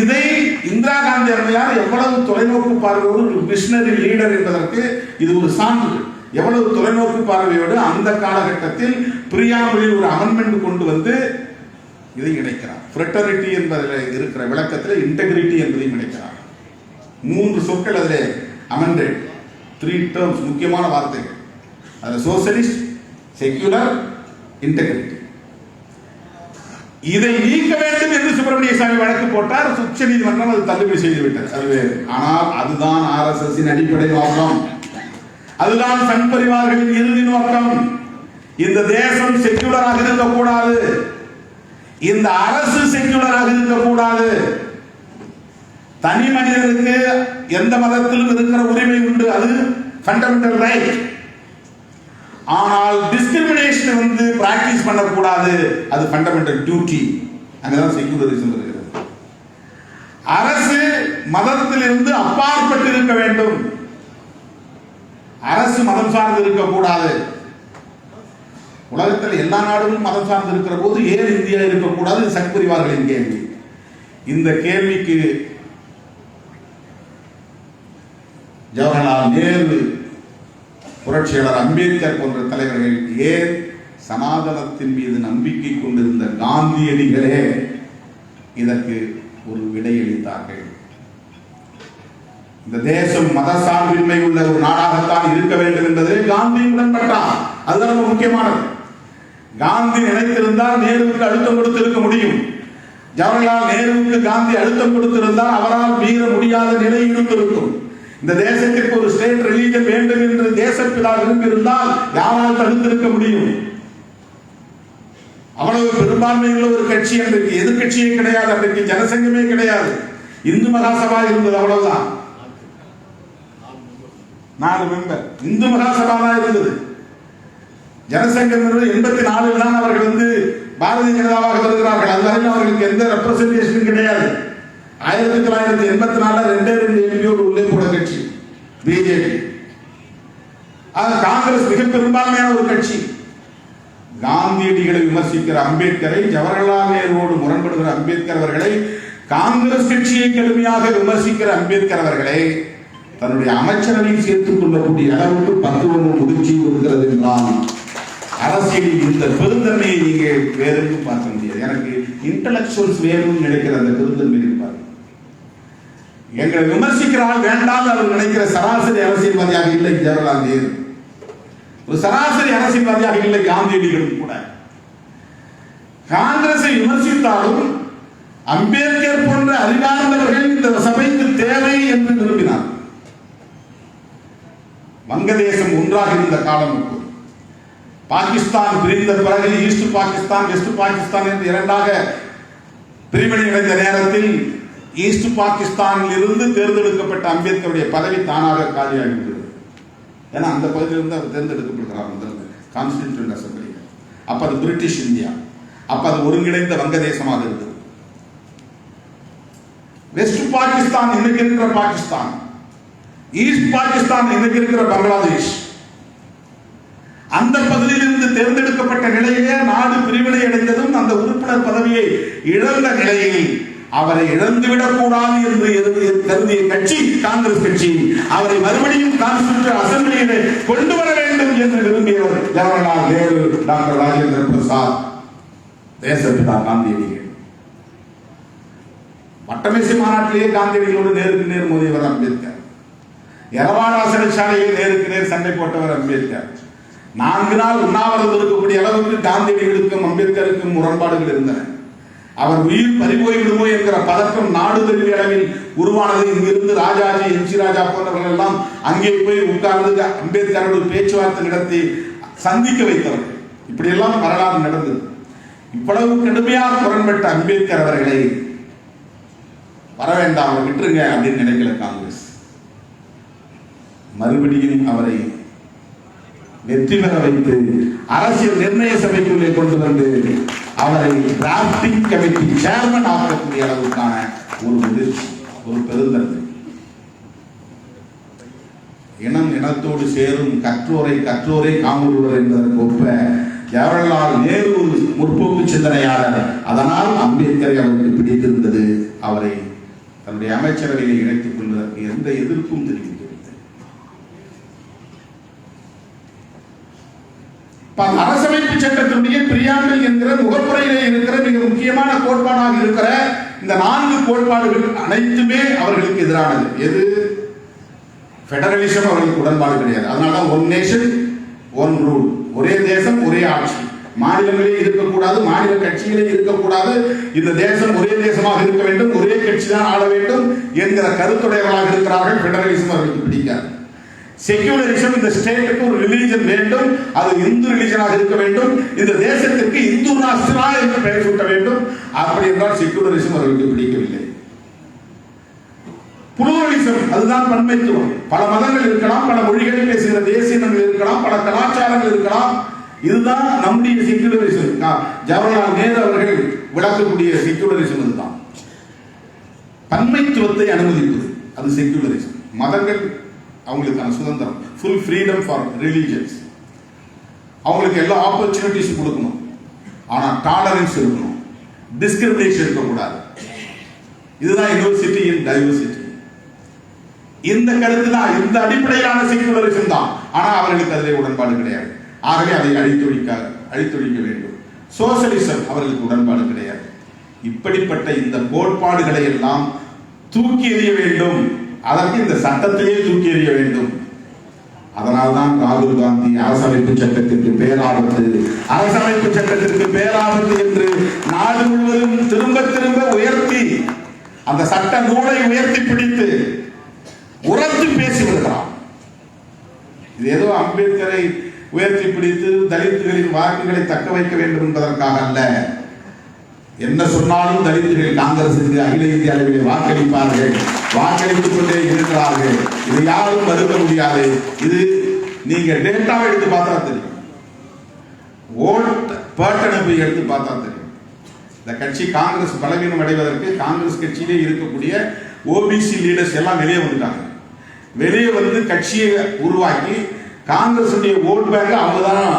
இதை இந்திரா காந்தி அம்மையார் எவ்வளவு தொலைநோக்கு பார்வையோடு ஒரு விஷனரி லீடர் என்பதற்கு இது ஒரு சான்று. எவ்வளவு தொலைநோக்கு பார்வையோடு அந்த காலகட்டத்தில் பிரியாம்பிளில் ஒரு அமெண்ட்மெண்ட் கொண்டு வந்து இதை இணைக்கிறார். ஃப்ரெட்டர்னிட்டி என்பதில் இருக்கிற விளக்கத்தில் இன்டெகிரிட்டி என்பதையும் இணைக்கிறார். 3 சொற்கள் அதில் அமெண்டட், 3 terms, முக்கியமான வார்த்தைகள். அது சோசலிஸ்ட், செக்யூலர், இன்டெகிரிட்டி. இதை நீக்க வேண்டும் என்று சுப்பிரமணிய சாமி வழக்கு போட்டார். உச்ச நீதிமன்றம் அது தள்ளுபடி செய்துவிட்டது, அது வேறு. ஆனால் அதுதான் RSS அடிப்படை நோக்கம், அதுதான் சங் பரிவார்களின் இறுதி நோக்கம். இந்த தேசம் செக்யூலராக இருக்கக்கூடாது, இந்த அரசு செக்யூலராக இருக்கக்கூடாது. தனி மனிதனுக்கு எந்த மதத்திலும் இருக்கிற உரிமை உண்டு, அது ஃபண்டமெண்டல் ரைட். ஆனால் டிஸ்கிரிமினேஷன் பிராக்டிஸ் பண்ணக்கூடாது, அது ஃபண்டமெண்டல் டியூட்டி. அங்கதான் செக்யூலரிசம் இருக்கிறது. அரசு மதத்திலிருந்து அப்பாற்பட்டு இருக்க வேண்டும். அரசு மதம் சார்ந்து இருக்கக்கூடாது. உலகத்தில் எல்லா நாடுகளும் மதம் சார்ந்து இருக்கிற போது ஏன் இந்தியா இருக்கக்கூடாது? சக்பரிவார்களின் கேள்வி. இந்த கேள்விக்கு ஜவஹர்லால் நேரு, புரட்சியாளர் அம்பேத்கர் போன்ற தலைவர்கள், ஏன் சனாதனத்தின் மீது நம்பிக்கை கொண்டிருந்த காந்தியடிகளே இதற்கு ஒரு விடையளித்தார்கள். இந்த தேசம் மத சார்பின்மை உள்ள ஒரு நாடாகத்தான் இருக்க வேண்டும் என்பதை காந்தி உடன்பட்டார். அதுதான் முக்கியமானது. காந்தி நினைத்திருந்தால் நேருவுக்கு அழுத்தம் கொடுத்திருக்க முடியும். ஜவஹர்லால் நேருவுக்கு காந்தி அழுத்தம் கொடுத்திருந்தால் அவரால் மீற முடியாத நிலை இருந்திருக்கும். இந்த தேசத்திற்கு ஒரு ஸ்டேட் ரிலீஜன் வேண்டும் என்று தேசப்பிதா விரும்பியிருந்தால் யாரால் தடுத்திருக்க முடியும்? அவ்வளவு பெரும்பான்மையுள்ள ஒரு கட்சி அன்றைக்கு எதிர்கட்சியே கிடையாது, அன்றைக்கு ஜனசங்கமே கிடையாது, இந்து மகாசபா இருந்தது, அவ்வளவுதான். 4 மெம்பர் இந்து மகாசபா தான் இருந்தது. ஜனசங்கம் 84 தான் அவர்கள் பாரதிய ஜனதாவாக வருகிறார்கள். அதுவரையில் அவர்களுக்கு எந்த ரெப்ரசன்டேஷனும் கிடையாது. 1984 2 எம்பியோடு உள்ளே போன கட்சி பிஜேபி. காங்கிரஸ் மிக பெரும்பான்மையான ஒரு கட்சி. காந்தியடிகளை விமர்சிக்கிற அம்பேத்கரை, ஜவஹர்லால் நேருவோடு முரண்படுகிற அம்பேத்கர் அவர்களை, காங்கிரஸ் கட்சியை கடுமையாக விமர்சிக்கிற அம்பேத்கர் அவர்களை தன்னுடைய அமைச்சரவையில் சேர்த்துக் கொள்ளக்கூடிய அளவுக்கு பக்குவமும் முதிர்ச்சி இருக்கிறது என்றால் அரசியலில் இந்த பெருந்தன்மையை நீங்க வேறு பார்க்க முடியாது. எனக்கு இன்டலெக்சுவல்ஸ் வேணும்னு நினைக்கிற அந்த பெருந்தன்மை இருப்பார். எங்களை விமர்சிக்கிறால் வேண்டாம் அவர் நினைக்கிற சராசரி அரசியல்வாதியாக இல்லை ஜவஹர்லால் நேரு. ஒரு சராசரி அரசியல்வாதியாக இல்லை காந்தியடிகளும் கூட. காங்கிரஸை விமர்சித்தாலும் அம்பேத்கர் போன்ற அறிவார்ந்தவர்கள் இந்த சபைக்கு தேவை என்று விரும்பினார். வங்கதேசம் ஒன்றாக இருந்த காலம், பாகிஸ்தான் பிரிந்த பிறகு ஈஸ்ட் பாகிஸ்தான், வெஸ்ட் பாகிஸ்தான் என்று இரண்டாக பிரிவினை அடைந்த நேரத்தில் ஈஸ்ட் பாகிஸ்தானில் இருந்து தேர்ந்தெடுக்கப்பட்ட அம்பேத்கருடைய பதவி தானாக காலியாகிவிட்டது. ஏன்னா அந்த பகுதியிலிருந்து அவர் தேர்ந்தெடுக்கப்படுகிறார் கான்ஸ்டிடியூஷன் அசம்பிளி. அப்ப அது பிரிட்டிஷ் இந்தியா, அப்ப அது ஒருங்கிணைந்த வங்கதேசமாக இருந்தது. வெஸ்ட் பாகிஸ்தான் இன்னைக்கு இருக்கிற பாகிஸ்தான், ஈஸ்ட் பாகிஸ்தான் இன்னைக்கு இருக்கிற பங்களாதேஷ், அந்த பகுதியிலிருந்து தேர்ந்தெடுக்கப்பட்ட நிலையிலே நாடு பிரிவினை அடைந்ததும் அந்த உறுப்பினர் பதவியை இழந்த நிலையில் அவரை இழந்துவிடக் கூடாது என்று கருதிய கட்சி காங்கிரஸ் கட்சி. அவரை மறுபடியும் கான்ஸ்டிடியூஷன் அசம்பிளியிலே கொண்டு வர வேண்டும் என்று விரும்பியவர் ஜவஹர்லால் நேரு, டாக்டர் ராஜேந்திர பிரசாத், தேசப்பிதா காந்தியடிகள். வட்டமேசை மாநாட்டிலேயே காந்தியடிகளோடு நேருக்கு நேர் மோதியவர் அம்பேத்கர். எரவாடா சிறைச்சாலையில் நேருக்கு நேர் சண்டை போட்டவர் அம்பேத்கர். 4 நாள் உண்ணாவிரதம் இருக்கக்கூடிய அளவுக்கு காந்தியடிகளுக்கும் அம்பேத்கருக்கும் முரண்பாடுகள் இருந்தன. அவர் உயிர் பறிபோய் விடுமோ என்கிற பதற்றம் நாடு தழுவிய அளவில் உருவானது. இங்கிருந்து ராஜாஜி, எம்.சி. ராஜா போன்றவர்கள் எல்லாம் அங்கே போய் உட்கார்ந்து அம்பேத்கரோடு பேச்சுவார்த்தை நடத்தி சந்திக்க வைத்தவர்கள். இப்படியெல்லாம் வரலாறு நடந்தது. இவ்வளவு கடுமையாக முரண்பட்ட அம்பேத்கர் அவர்களை வர வேண்டாம், விட்டுருங்க அப்படின்னு நினைக்கல காங்கிரஸ். மறுபடியும் அவரை வெற்றி பெற வைத்து அரசியல் நிர்ணய சபைக்குள்ளே கொண்டு வந்து அவரை டிராப்டிங் கமிட்டி சேர்மன் ஆக்கக்கூடிய அளவுக்கான ஒரு முயற்சி, ஒரு பெருந்தன்மை. இனம் இனத்தோடு சேரும், கற்றோரை கற்றோரை காமுறுவர் என்பதற்கு ஒப்ப ஜவஹர்லால் நேரு முற்போக்கு சிந்தனையாளர். அதனால் அம்பேத்கரை அவருக்கு பிடித்திருந்தது. அவரை தன்னுடைய அமைச்சரவையில் இணைத்துக் கொள்வதற்கு எந்த எதிர்ப்பும் தெரிவிக்கவில்லை. அரசமைப்பு சட்டத்தினுடைய பிரியாம்பிள் என்கிற முகப்புரையிலே இருக்கிற மிக முக்கியமான கோட்பாடாக இருக்கிற இந்த 4 கோட்பாடுகள் அனைத்துமே அவர்களுக்கு எதிரானது. எது? பெடரலிசம் அவர்களுக்கு உடன்பாடு கிடையாது. அதனால ஒன் நேஷன் ஒன் ரூல், ஒரே தேசம் ஒரே ஆட்சி, மாநிலங்களே இருக்கக்கூடாது, மாநில கட்சிகளே இருக்கக்கூடாது, இந்த தேசம் ஒரே தேசமாக இருக்க வேண்டும், ஒரே கட்சி தான் ஆள வேண்டும் என்கிற கருத்துடையவர்களாக இருக்கிறார்கள். பெடரலிசம் அவர்களுக்கு பிடிக்காது. செக்யூலரிசம், இந்த ஸ்டேட்டுக்கு ஒரு ரிலிஜன் வேண்டும், அது இந்து ரிலிஜனாக இருக்க வேண்டும், இந்த தேசத்திற்கு இந்து ராஷ்டிரா என்று பெயர் சூட்ட வேண்டும். அப்படி என்றால் செக்யூலரிசம் அவர்களுக்கு பிடிக்கவில்லை. புளூரலிசம், அதுதான் பன்மைத்துவம். பல மதங்கள் இருக்கலாம், பல மொழிகளில் பேசுகிற தேசியங்கள் இருக்கலாம், பல கலாச்சாரங்கள் இருக்கலாம். இதுதான் நம்முடைய செக்யூலரிசம். ஜவஹர்லால் நேரு அவர்கள் விளக்கக்கூடிய செக்யூலரிசம் இதுதான். பன்மைத்துவத்தை அனுமதிப்பது, அது செக்யூலரிசம். மதங்கள் அவங்களுக்கான சுதந்திரம், ஃபுல் ஃப்ரீடம் ஃபார் ரிலீஜியன்ஸ். அவங்களுக்கு எல்லா ஆப்பர்ச்சுனிட்டிஸும் கொடுக்கணும், ஆனால் டாலரன்ஸ் இருக்கணும், டிஸ்கிரிமினேஷன் இருக்கக்கூடாது. இதுதான் யூனிவர்சிட்டி இன் டைவர்சிட்டி. இந்த கருத்து தான், இந்த அடிப்படையிலான செக்யூலரிசம் தான். ஆனால் அவர்களுக்கு அதிலே உடன்பாடு கிடையாது. ஆகவே அதை அழித்தொழிக்க வேண்டும். சோசியலிசம் அவர்களுக்கு உடன்பாடு கிடையாது. இப்படிப்பட்ட இந்த கோட்பாடுகளை எல்லாம் தூக்கி எறிய வேண்டும். அதற்கு இந்த சட்டத்திலே தூக்கி எறிய வேண்டும். அதனால்தான் ராகுல் காந்தி அரசமைப்பு சட்டத்திற்கு பேராபத்து, அரசமைப்பு சட்டத்திற்கு பேராபத்து என்று நாடு முழுவதும் திரும்ப திரும்ப உயர்த்தி, அந்த சட்ட நூலை உயர்த்தி பிடித்து உரத்து பேசி வருகிறார். இது ஏதோ அம்பேத்கரை உயர்த்தி பிடித்து தலித்துகளின் வாக்குகளை தக்க வைக்க வேண்டும் என்பதற்காக அல்ல. என்ன சொன்னாலும் தலித்துகள் காங்கிரசுக்கு அகில இந்திய அளவில் வாக்களிப்பார்கள், வாக்களித்துக் கொண்டே இருக்கிறார்கள். இது யாரும் மறுக்க முடியாது. இது நீங்க டேட்டாவை எடுத்து பார்த்தா தெரியும், ஓட் பேட்டர்னை எடுத்து பார்த்தா தெரியும். இந்த கட்சி காங்கிரஸ் பலவீனம் அடைவதற்கு காங்கிரஸ் கட்சியிலே இருக்கக்கூடிய ஓபிசி லீடர்ஸ் எல்லாம் வெளியே வந்துட்டாங்க. வெளியே வந்து கட்சியை உருவாக்கி காங்கிரஸ் ஓட் பேங்க் அவங்க தான்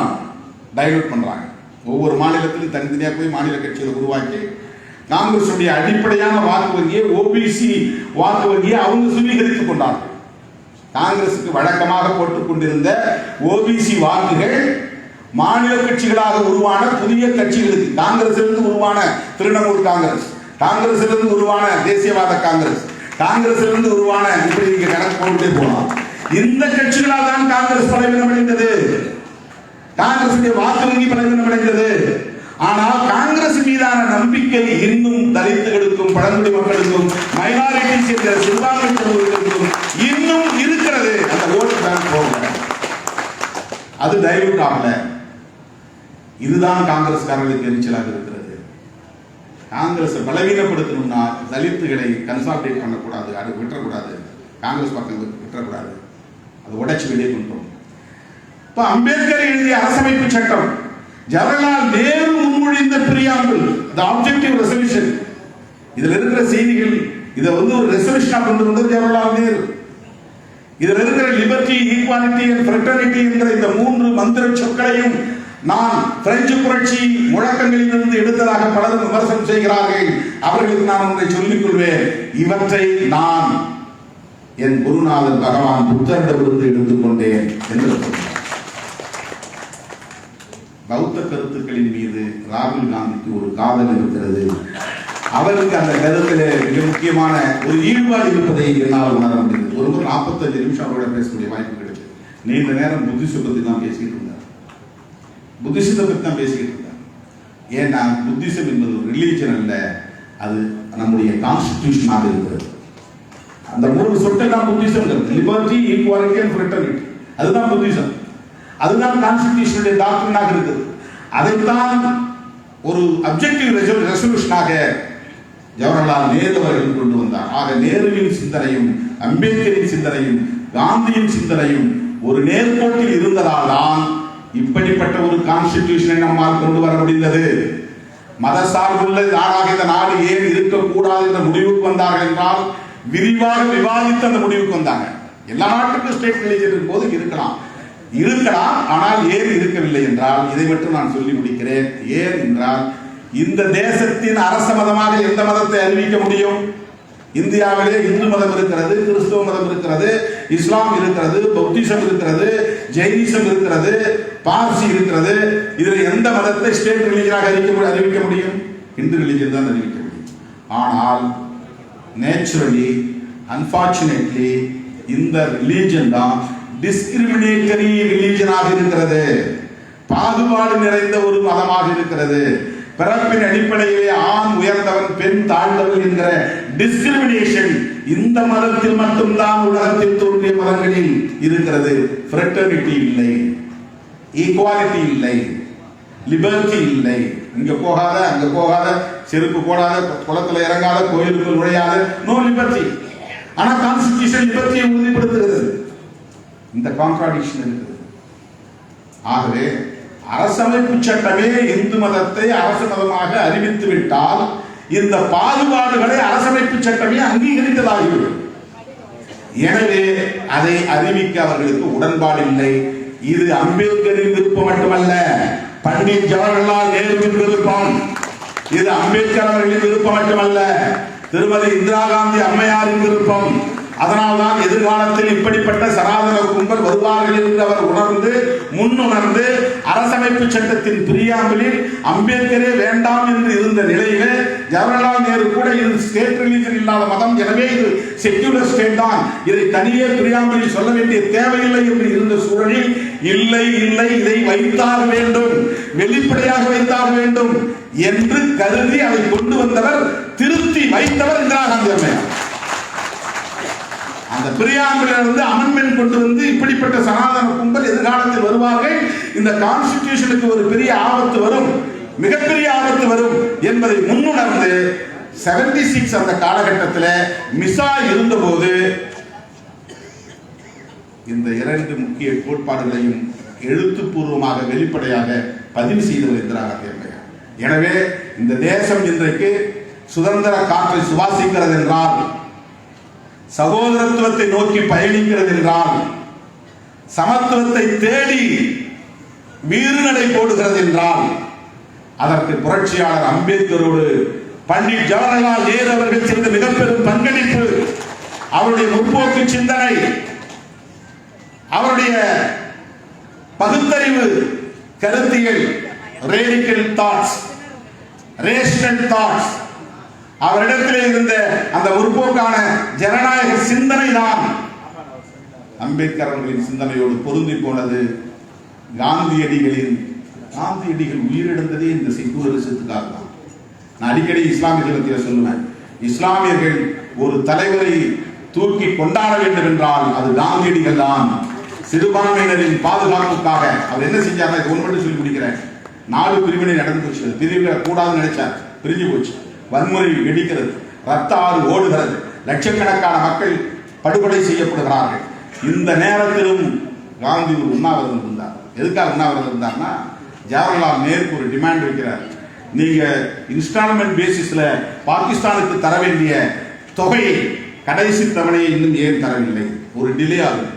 டைவர்ட் பண்றாங்க. ஒவ்வொரு மாநிலத்திலும் தனித்தனியாக போய் மாநில கட்சிகளை உருவாக்கி காங்கிரஸ் அடிப்படையான வாக்கு வங்கியை, ஓபிசி வாக்கு வங்கியை அவங்க சுவீகரித்துக் கொண்டார்கள். காங்கிரசுக்கு வழக்கமாக போட்டுக் கொண்டிருந்த ஓபிசி வாக்குகள் மாநில கட்சிகளாக உருவான புதிய கட்சிகளுக்கு, காங்கிரசிலிருந்து உருவான திரிணாமுல் காங்கிரஸ், காங்கிரசிலிருந்து உருவான தேசியவாத காங்கிரஸ், காங்கிரசிலிருந்து உருவான, இப்படி நீங்க கணக்கு போட்டுட்டே போகலாம். இந்த கட்சிகளால் தான் காங்கிரஸ் பலவீனம் அடைந்தது, காங்கிரசுடைய வாக்கு வங்கி பலவீனம் அடைந்தது. ஆனால் காங்கிரஸ் மீதான நம்பிக்கை இன்னும் தலித்துகளுக்கும் பழங்குடி மக்களுக்கும் மைனாரிட்டிஸ் என்ற சிறுபான்மையினருக்கும் இன்னும் இருக்கிறது. அந்த ஓட்டு பேங்க் போகல, அது டைவர்ட் ஆகல. இதுதான் காங்கிரஸ்காரர்களுக்கு எரிச்சலாக இருக்கிறது. காங்கிரஸ் பலவீனப்படுத்தணும்னா தலித்துகளை கன்சால்டேட் பண்ணக்கூடாது, அது விட்டுறக்கூடாது, காங்கிரஸ் பக்கம் விட்டுறக்கூடாது, அதை உடைச்சு வெளியே கொண்டு. இப்ப அம்பேத்கர் எழுதிய அரசமைப்பு சட்டம், ஜவஹர்லால் நேரு முன்மொழிந்த பிரியாம்பிள், தி ஆப்ஜெக்டிவ் ரெசல்யூஷன், இதுல இருக்கிற செய்திகள், இதை வந்து ஒரு ரெசல்யூஷனா கொண்டு வந்தது ஜவஹர்லால் நேரு. இதுல இருக்கிற லிபர்ட்டி, ஈக்வாலிட்டி அண்ட் ஃப்ரெட்டர்னிட்டி என்கிற இந்த மூன்று மந்திர சொற்களையும் நான் பிரெஞ்சு புரட்சி முழக்கங்களிலிருந்து எடுத்ததாக பலரும் விமர்சனம் செய்கிறார்கள். அவர்களுக்கு நான் ஒன்றை சொல்லிக் கொள்வேன், இவற்றை நான் என் குருநாதர் பகவான் புத்தரிடமிருந்து எடுத்துக்கொண்டேன் என்று சொல்றார். பௌத்த கருத்துக்களின் மீது ராகுல் காந்திக்கு ஒரு காதல் இருக்கிறது. அவருக்கு அந்த கருத்தில் மிக முக்கியமான ஒரு ஈடுபாடு இருப்பதை என்னால் உணர முடியுது. ஒரு 45 நிமிஷம் அவரோட பேசக்கூடிய வாய்ப்பு கிடைச்சது. நீண்ட நேரம் புத்திசத்தை பற்றி தான் பேசிக்கிட்டு இருந்தார், புத்திசத்தை பற்றி தான் பேசிக்கிட்டு இருந்தார். ஏன்னா புத்திசம் என்பது ஒரு ரிலீஜன் அல்ல, அது நம்முடைய கான்ஸ்டிடியூஷனாக இருக்கிறது. அந்த 3 சொற்கள் தான் Buddhism, liberty, equality and fraternity, அதுதான் புத்திசம், அதுதான் கான்ஸ்டிடியூஷனுடைய டாக்டரினாக இருக்குது. அதைத்தான் ஒரு அப்ஜெக்டிவ் ரெசல்யூஷனாக ஜவஹர்லால் நேரு அவர்கள் கொண்டு வந்தார். ஆக நேருவின் சிந்தனையும் அம்பேத்கரின் சிந்தனையும் காந்தியின் சிந்தனையும் ஒரு நேர்கோட்டில் இருந்ததால் தான் இப்படிப்பட்ட ஒரு கான்ஸ்டிடியூஷனை நம்மால் கொண்டு வர முடிந்தது. மத சார்புள்ள நாடாக இந்த நாடு ஏன் இருக்கக்கூடாது என்ற முடிவுக்கு வந்தார்கள் என்றால் விரிவாக விவாதித்து அந்த முடிவுக்கு வந்தாங்க. எல்லா நாட்டுக்கும் ஸ்டேட் ரிலீஜன் போது இருக்கலாம், ஆனால் ஏன் இருக்கவில்லை என்றால் இதை மட்டும் நான் சொல்லி முடிக்கிறேன். ஏன் என்றால் இந்த தேசத்தின் அரச மதமாக எந்த மதத்தை அறிவிக்க முடியும்? இந்தியாவிலே இந்து மதம் இருக்கிறது, கிறிஸ்துவ மதம் இருக்கிறது, இஸ்லாம் இருக்கிறது, பௌத்திசம் இருக்கிறது, ஜெயினிசம் இருக்கிறது, பார்சி இருக்கிறது. இதுல எந்த மதத்தை ஸ்டேட் ரிலீஜனாக அறிவிக்க முடியும்? இந்து ரிலீஜன் தான் அறிவிக்க முடியும். ஆனால் நேச்சுரலி, அன்பார்ச்சுனேட்லி, இந்த ரிலீஜன் தான் டிஸ்கிரிமினேட்டரி ரிலீஜனாக இருக்கிறது, பாகுபாடு நிறைந்த ஒரு மதமாக இருக்கிறது. பிறப்பின் அடிப்படையிலே ஆண் உயர்ந்தவன் பெண் தாழ்ந்தவன் என்கிற டிஸ்கிரிமினேஷன் இந்த மதத்தில் மட்டும்தான் உலகத்தில் தோன்றிய மதங்களில் இருக்கிறது. ஃப்ரெட்டர்னிட்டி இல்லை, ஈக்வாலிட்டி இல்லை, லிபர்ட்டி இல்லை. இங்க போகாத, அங்க போகாத, செருப்பு போடாத, குளத்துல இறங்காத, கோயிலுக்குள் நுழையாத, நோ லிபர்ட்டி. ஆனா கான்ஸ்டிடியூஷன் லிபர்ட்டியை உறுதிப்படுத்துகிறது. இந்த கான்ட்ராடிக்ஷன் இருக்குது. ஆகவே அரசமைப்பு சட்டமே இந்து மதத்தை அரசு மதமாக அறிவித்து விட்டால் இந்த பாகுபாடுகளை அரசமைப்பு சட்டமே அங்கீகரித்ததாகிவிடும். எனவே அதை அறிவிக்க அவர்களுக்கு உடன்பாடு இல்லை. இது அம்பேத்கரின் விருப்பம் மட்டுமல்ல, பண்டிட் ஜவஹர்லால் நேருவின் விருப்பம். இது அம்பேத்கர் அவர்களின் விருப்பம் மட்டுமல்ல, திருமதி இந்திரா காந்தி அம்மையாரின் விருப்பம். அதனால்தான் எதிர்காலத்தில் இப்படிப்பட்ட சனாதன கும்பல் வருவார்கள் என்று அவர் உணர்ந்து முன்னுணர்ந்து அரசமைப்பு சட்டத்தின் பிரியாம்பிளில் அம்பேத்கரே வேண்டாம் என்று இருந்த நிலையில ஜவஹர்லால் நேரு கூட இது ஸ்டேட் ரிலீஜன் இல்லாத மதம், எனவே இது செக்யூலர் ஸ்டேட் தான், இதை தனியே பிரியாம்பிளில் சொல்ல வேண்டிய தேவையில்லை என்று இருந்த சூழலில் இல்லை இல்லை இதை வைத்தாக வேண்டும், வெளிப்படையாக வைத்தாக வேண்டும் என்று கருதி அதை கொண்டு வந்தவர், திருத்தி வைத்தவர் இந்திரா காந்தி அம்மையார். அந்த பிரியாம்பிளிலிருந்து அமெண்ட்மென்ட் கொண்டு வந்து இப்படிப்பட்ட சனாதன கும்பல் எதிர்காலத்தில் வருவார்கள், இந்த கான்ஸ்டிடியூஷனுக்கு ஒரு பெரிய ஆபத்து வரும், மிகப்பெரிய ஆபத்து வரும் என்பதை முன்னுணர்ந்து 76 அந்த காலகட்டத்தில் மிசா இருந்தபோது இந்த இரண்டு முக்கிய கோட்பாடுகளையும் எழுத்துப்பூர்வமாக வெளிப்படையாக பதிவு செய்தவர் இந்திரா காந்தி அம்மையார். எனவே இந்த தேசம் இன்றைக்கு சுதந்திர காற்றை சுவாசிக்கிறது என்றால், சகோதரத்துவத்தை நோக்கி பயணிக்கிறது என்றால், சமத்துவத்தை தேடி வீறுநடை போடுகிறது என்றால், அதற்கு புரட்சியாளர் அம்பேத்கரோடு பண்டிட் ஜவஹர்லால் நேரு அவர்கள் செய்த மிகப்பெரும் பங்களிப்பு, அவருடைய முற்போக்கு சிந்தனை, அவருடைய பகுத்தறிவு கருத்தியல், ரேடிக்கல் தாட்ஸ், ரேஷனல் தாட்ஸ், அவரிடத்தில் இருந்த அந்த முற்போக்கான ஜனநாயக சிந்தனை தான் அம்பேத்கர் அவர்களின் சிந்தனையோடு பொருந்தி போனது. காந்தியடிகள் உயிரிழந்ததே இந்த செக்குலரிசத்துக்காக தான். நான் அடிக்கடி இஸ்லாமியர்கள் சொல்லுவேன், இஸ்லாமியர்கள் ஒரு தலைவரை தூக்கி கொண்டாட வேண்டும் என்றால் அது காந்தியடிகள் தான். சிறுபான்மையினரின் பாதுகாப்புக்காக அவர் என்ன செஞ்சாங்க, ஒன்று மட்டும் சொல்லி முடிக்கிறேன். 4 பிரிவினை நடந்து போச்சு, பிரிவினை கூடாதுன்னு நினைச்சார், பிரிஞ்சு போச்சு, வன்முறை வெடிக்கிறது, ரத்த ஆறு ஓடுகிறது, லட்சக்கணக்கான மக்கள் படுகொலை செய்யப்படுகிறார்கள். இந்த நேரத்திலும் காந்தி ஒரு உண்ணாவிரதம் இருந்தார். எதுக்காக உண்ணாவிரதம் இருந்தார்னா, ஜவஹர்லால் நேருக்கு ஒரு டிமாண்ட் வைக்கிறார், நீங்க இன்ஸ்டால்மெண்ட் பேசிஸ்ல பாகிஸ்தானுக்கு தர வேண்டிய தொகையை, கடைசி தவணையை இன்னும் ஏன் தரவில்லை, ஒரு டிலே ஆகும்,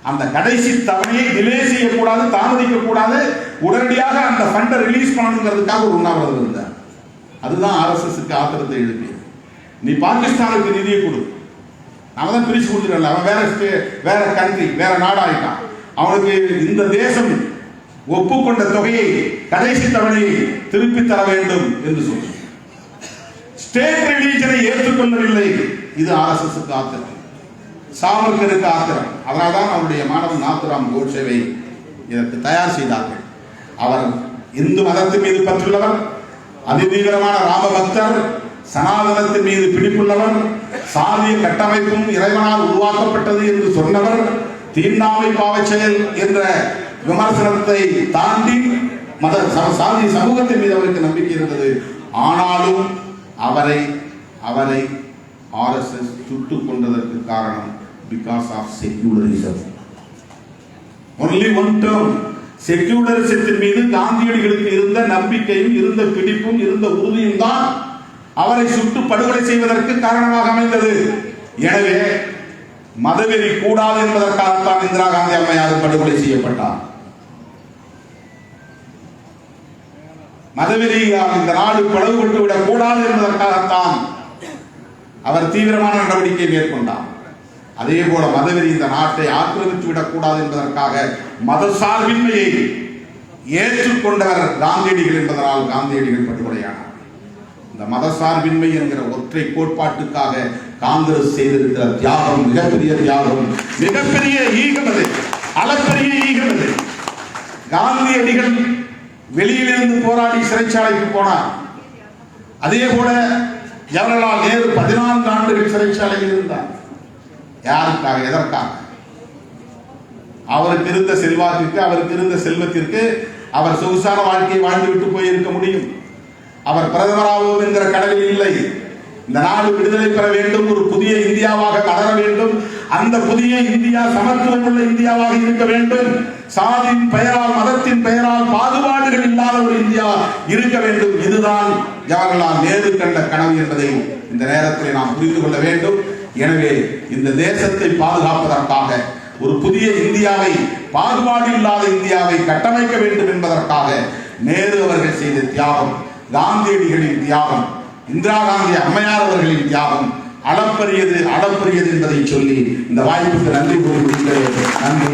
அந்த கடைசி தவணையை டிலே செய்யக்கூடாது, தாமதிக்க கூடாது, உடனடியாக அந்த ஃபண்டை ரிலீஸ் பண்ணணுங்கிறதுக்காக ஒரு உண்ணாவிரதம் இருந்தார். அதுதான் ஆர்எஸ்எஸ்க்கு ஆத்திரத்தை எழுப்பியது. நீ பாகிஸ்தானுக்கு நிதியை கொடு, அவன் தான் பிரிச்சு கொடுத்துருக்கல, அவன் வேற கண்ட்ரி, வேற நாடாயிட்டான், அவனுக்கு இந்த தேசம் ஒப்புக்கொண்ட தொகையை, கடைசி தவணையை திருப்பி தர வேண்டும் என்று சொல்லி ஸ்டேட் ரிலீஜனை ஏற்றுக்கொள்ளவில்லை. இது ஆர்எஸ்எஸ்க்கு ஆத்திரம், சாவர்கருக்கு ஆத்திரம். அதனால்தான் அவருடைய மாணவன் நாத்துராம் கோட்சேவை இதற்கு தயார் செய்தார்கள். அவர் இந்து மதத்தின் மீது பற்றுள்ளவர், அதிதீவிரமான ராம பக்தர், சனாதனத்தின் மீது பிடிப்புள்ளவர், சாதிய கட்டமைப்பும் இறைவனால் உருவாக்கப்பட்டது என்று சொன்னவர், தீண்டாமை பாவச் செயல் என்ற விமர்சனத்தை தாண்டி மத சாதி சமூகத்தின் மீது அவருக்கு நம்பிக்கை இருந்தது. ஆனாலும் அவரை ஆர்எஸ்எஸ் சுட்டுக் கொண்டதற்கு காரணம் because of secularism. Only one term. செக்யூலரிசத்தின் மீது காந்தியடிகளுக்கு இருந்த நம்பிக்கையும் இருந்த பிடிப்பும் இருந்த உறுதியும் தான் அவரை சுட்டு படுகொலை செய்வதற்கு காரணமாக அமைந்தது. எனவே மதவெறி கூடாது என்பதற்காகத்தான் இந்திரா காந்தி அம்மையார் படுகொலை செய்யப்பட்டார். மதவெறியால் இந்த நாடு பிளவுபட்டு விடக் கூடாது என்பதற்காகத்தான் அவர் தீவிரமான நடவடிக்கை மேற்கொண்டார். அதே போல மதவெறி இந்த நாட்டை ஆக்கிரமித்து விடக்கூடாது என்பதற்காக மதசார்பின்மையை ஏற்றுக்கொண்டவர் காந்தியடிகள் என்பதனால் காந்தியடிகள் படுகொலையானார். இந்த மதசார்பின்மை என்கிற ஒற்றை கோட்பாட்டுக்காக காங்கிரஸ் செய்திருக்கிற தியாகம் மிகப்பெரிய தியாகம், மிகப்பெரிய ஈகம், அது அளப்பரிய ஈகம். அது காந்தியடிகள் வெளியிலிருந்து போராடி சிறைச்சாலைக்கு போனார். அதே போல ஜவஹர்லால் நேரு 14 ஆண்டுகள் சிறைச்சாலையில் இருந்தார். யாருக்காக, எதற்காக? அவருக்கு இருந்த செல்வாக்கிற்கு, அவருக்கு இருந்த செல்வத்திற்கு அவர் சொகுசான வாழ்க்கையை வாழ்ந்துவிட்டு போயிருக்க முடியும். அவர் பிரதமராகவும் என்கிற கடலில் இல்லை. இந்த நாடு விடுதலை பெற வேண்டும், ஒரு புதிய இந்தியாவாக வளர வேண்டும், அந்த புதிய இந்தியா சமத்துவம் உள்ள இந்தியாவாக இருக்க வேண்டும், சாதியின் பெயரால் மதத்தின் பெயரால் பாகுபாடுகள் இல்லாத ஒரு இந்தியா இருக்க வேண்டும். இதுதான் ஜவஹர்லால் நேரு கண்ட கனவு என்பதை இந்த நேரத்தில் நாம் புரிந்து கொள்ள வேண்டும். எனவே இந்த தேசத்தை பாதுகாப்பதற்காக ஒரு புதிய இந்தியாவை, பாகுபாடு இல்லாத இந்தியாவை கட்டமைக்க வேண்டும் என்பதற்காக நேரு அவர்கள் செய்த தியாகம், காந்தியடிகளின் தியாகம், இந்திரா காந்தி அம்மையார் அவர்களின் தியாகம் அளப்பரியது என்பதை சொல்லி இந்த வாய்ப்புக்கு நன்றி கூறி முடிக்கிறேன். நன்றி.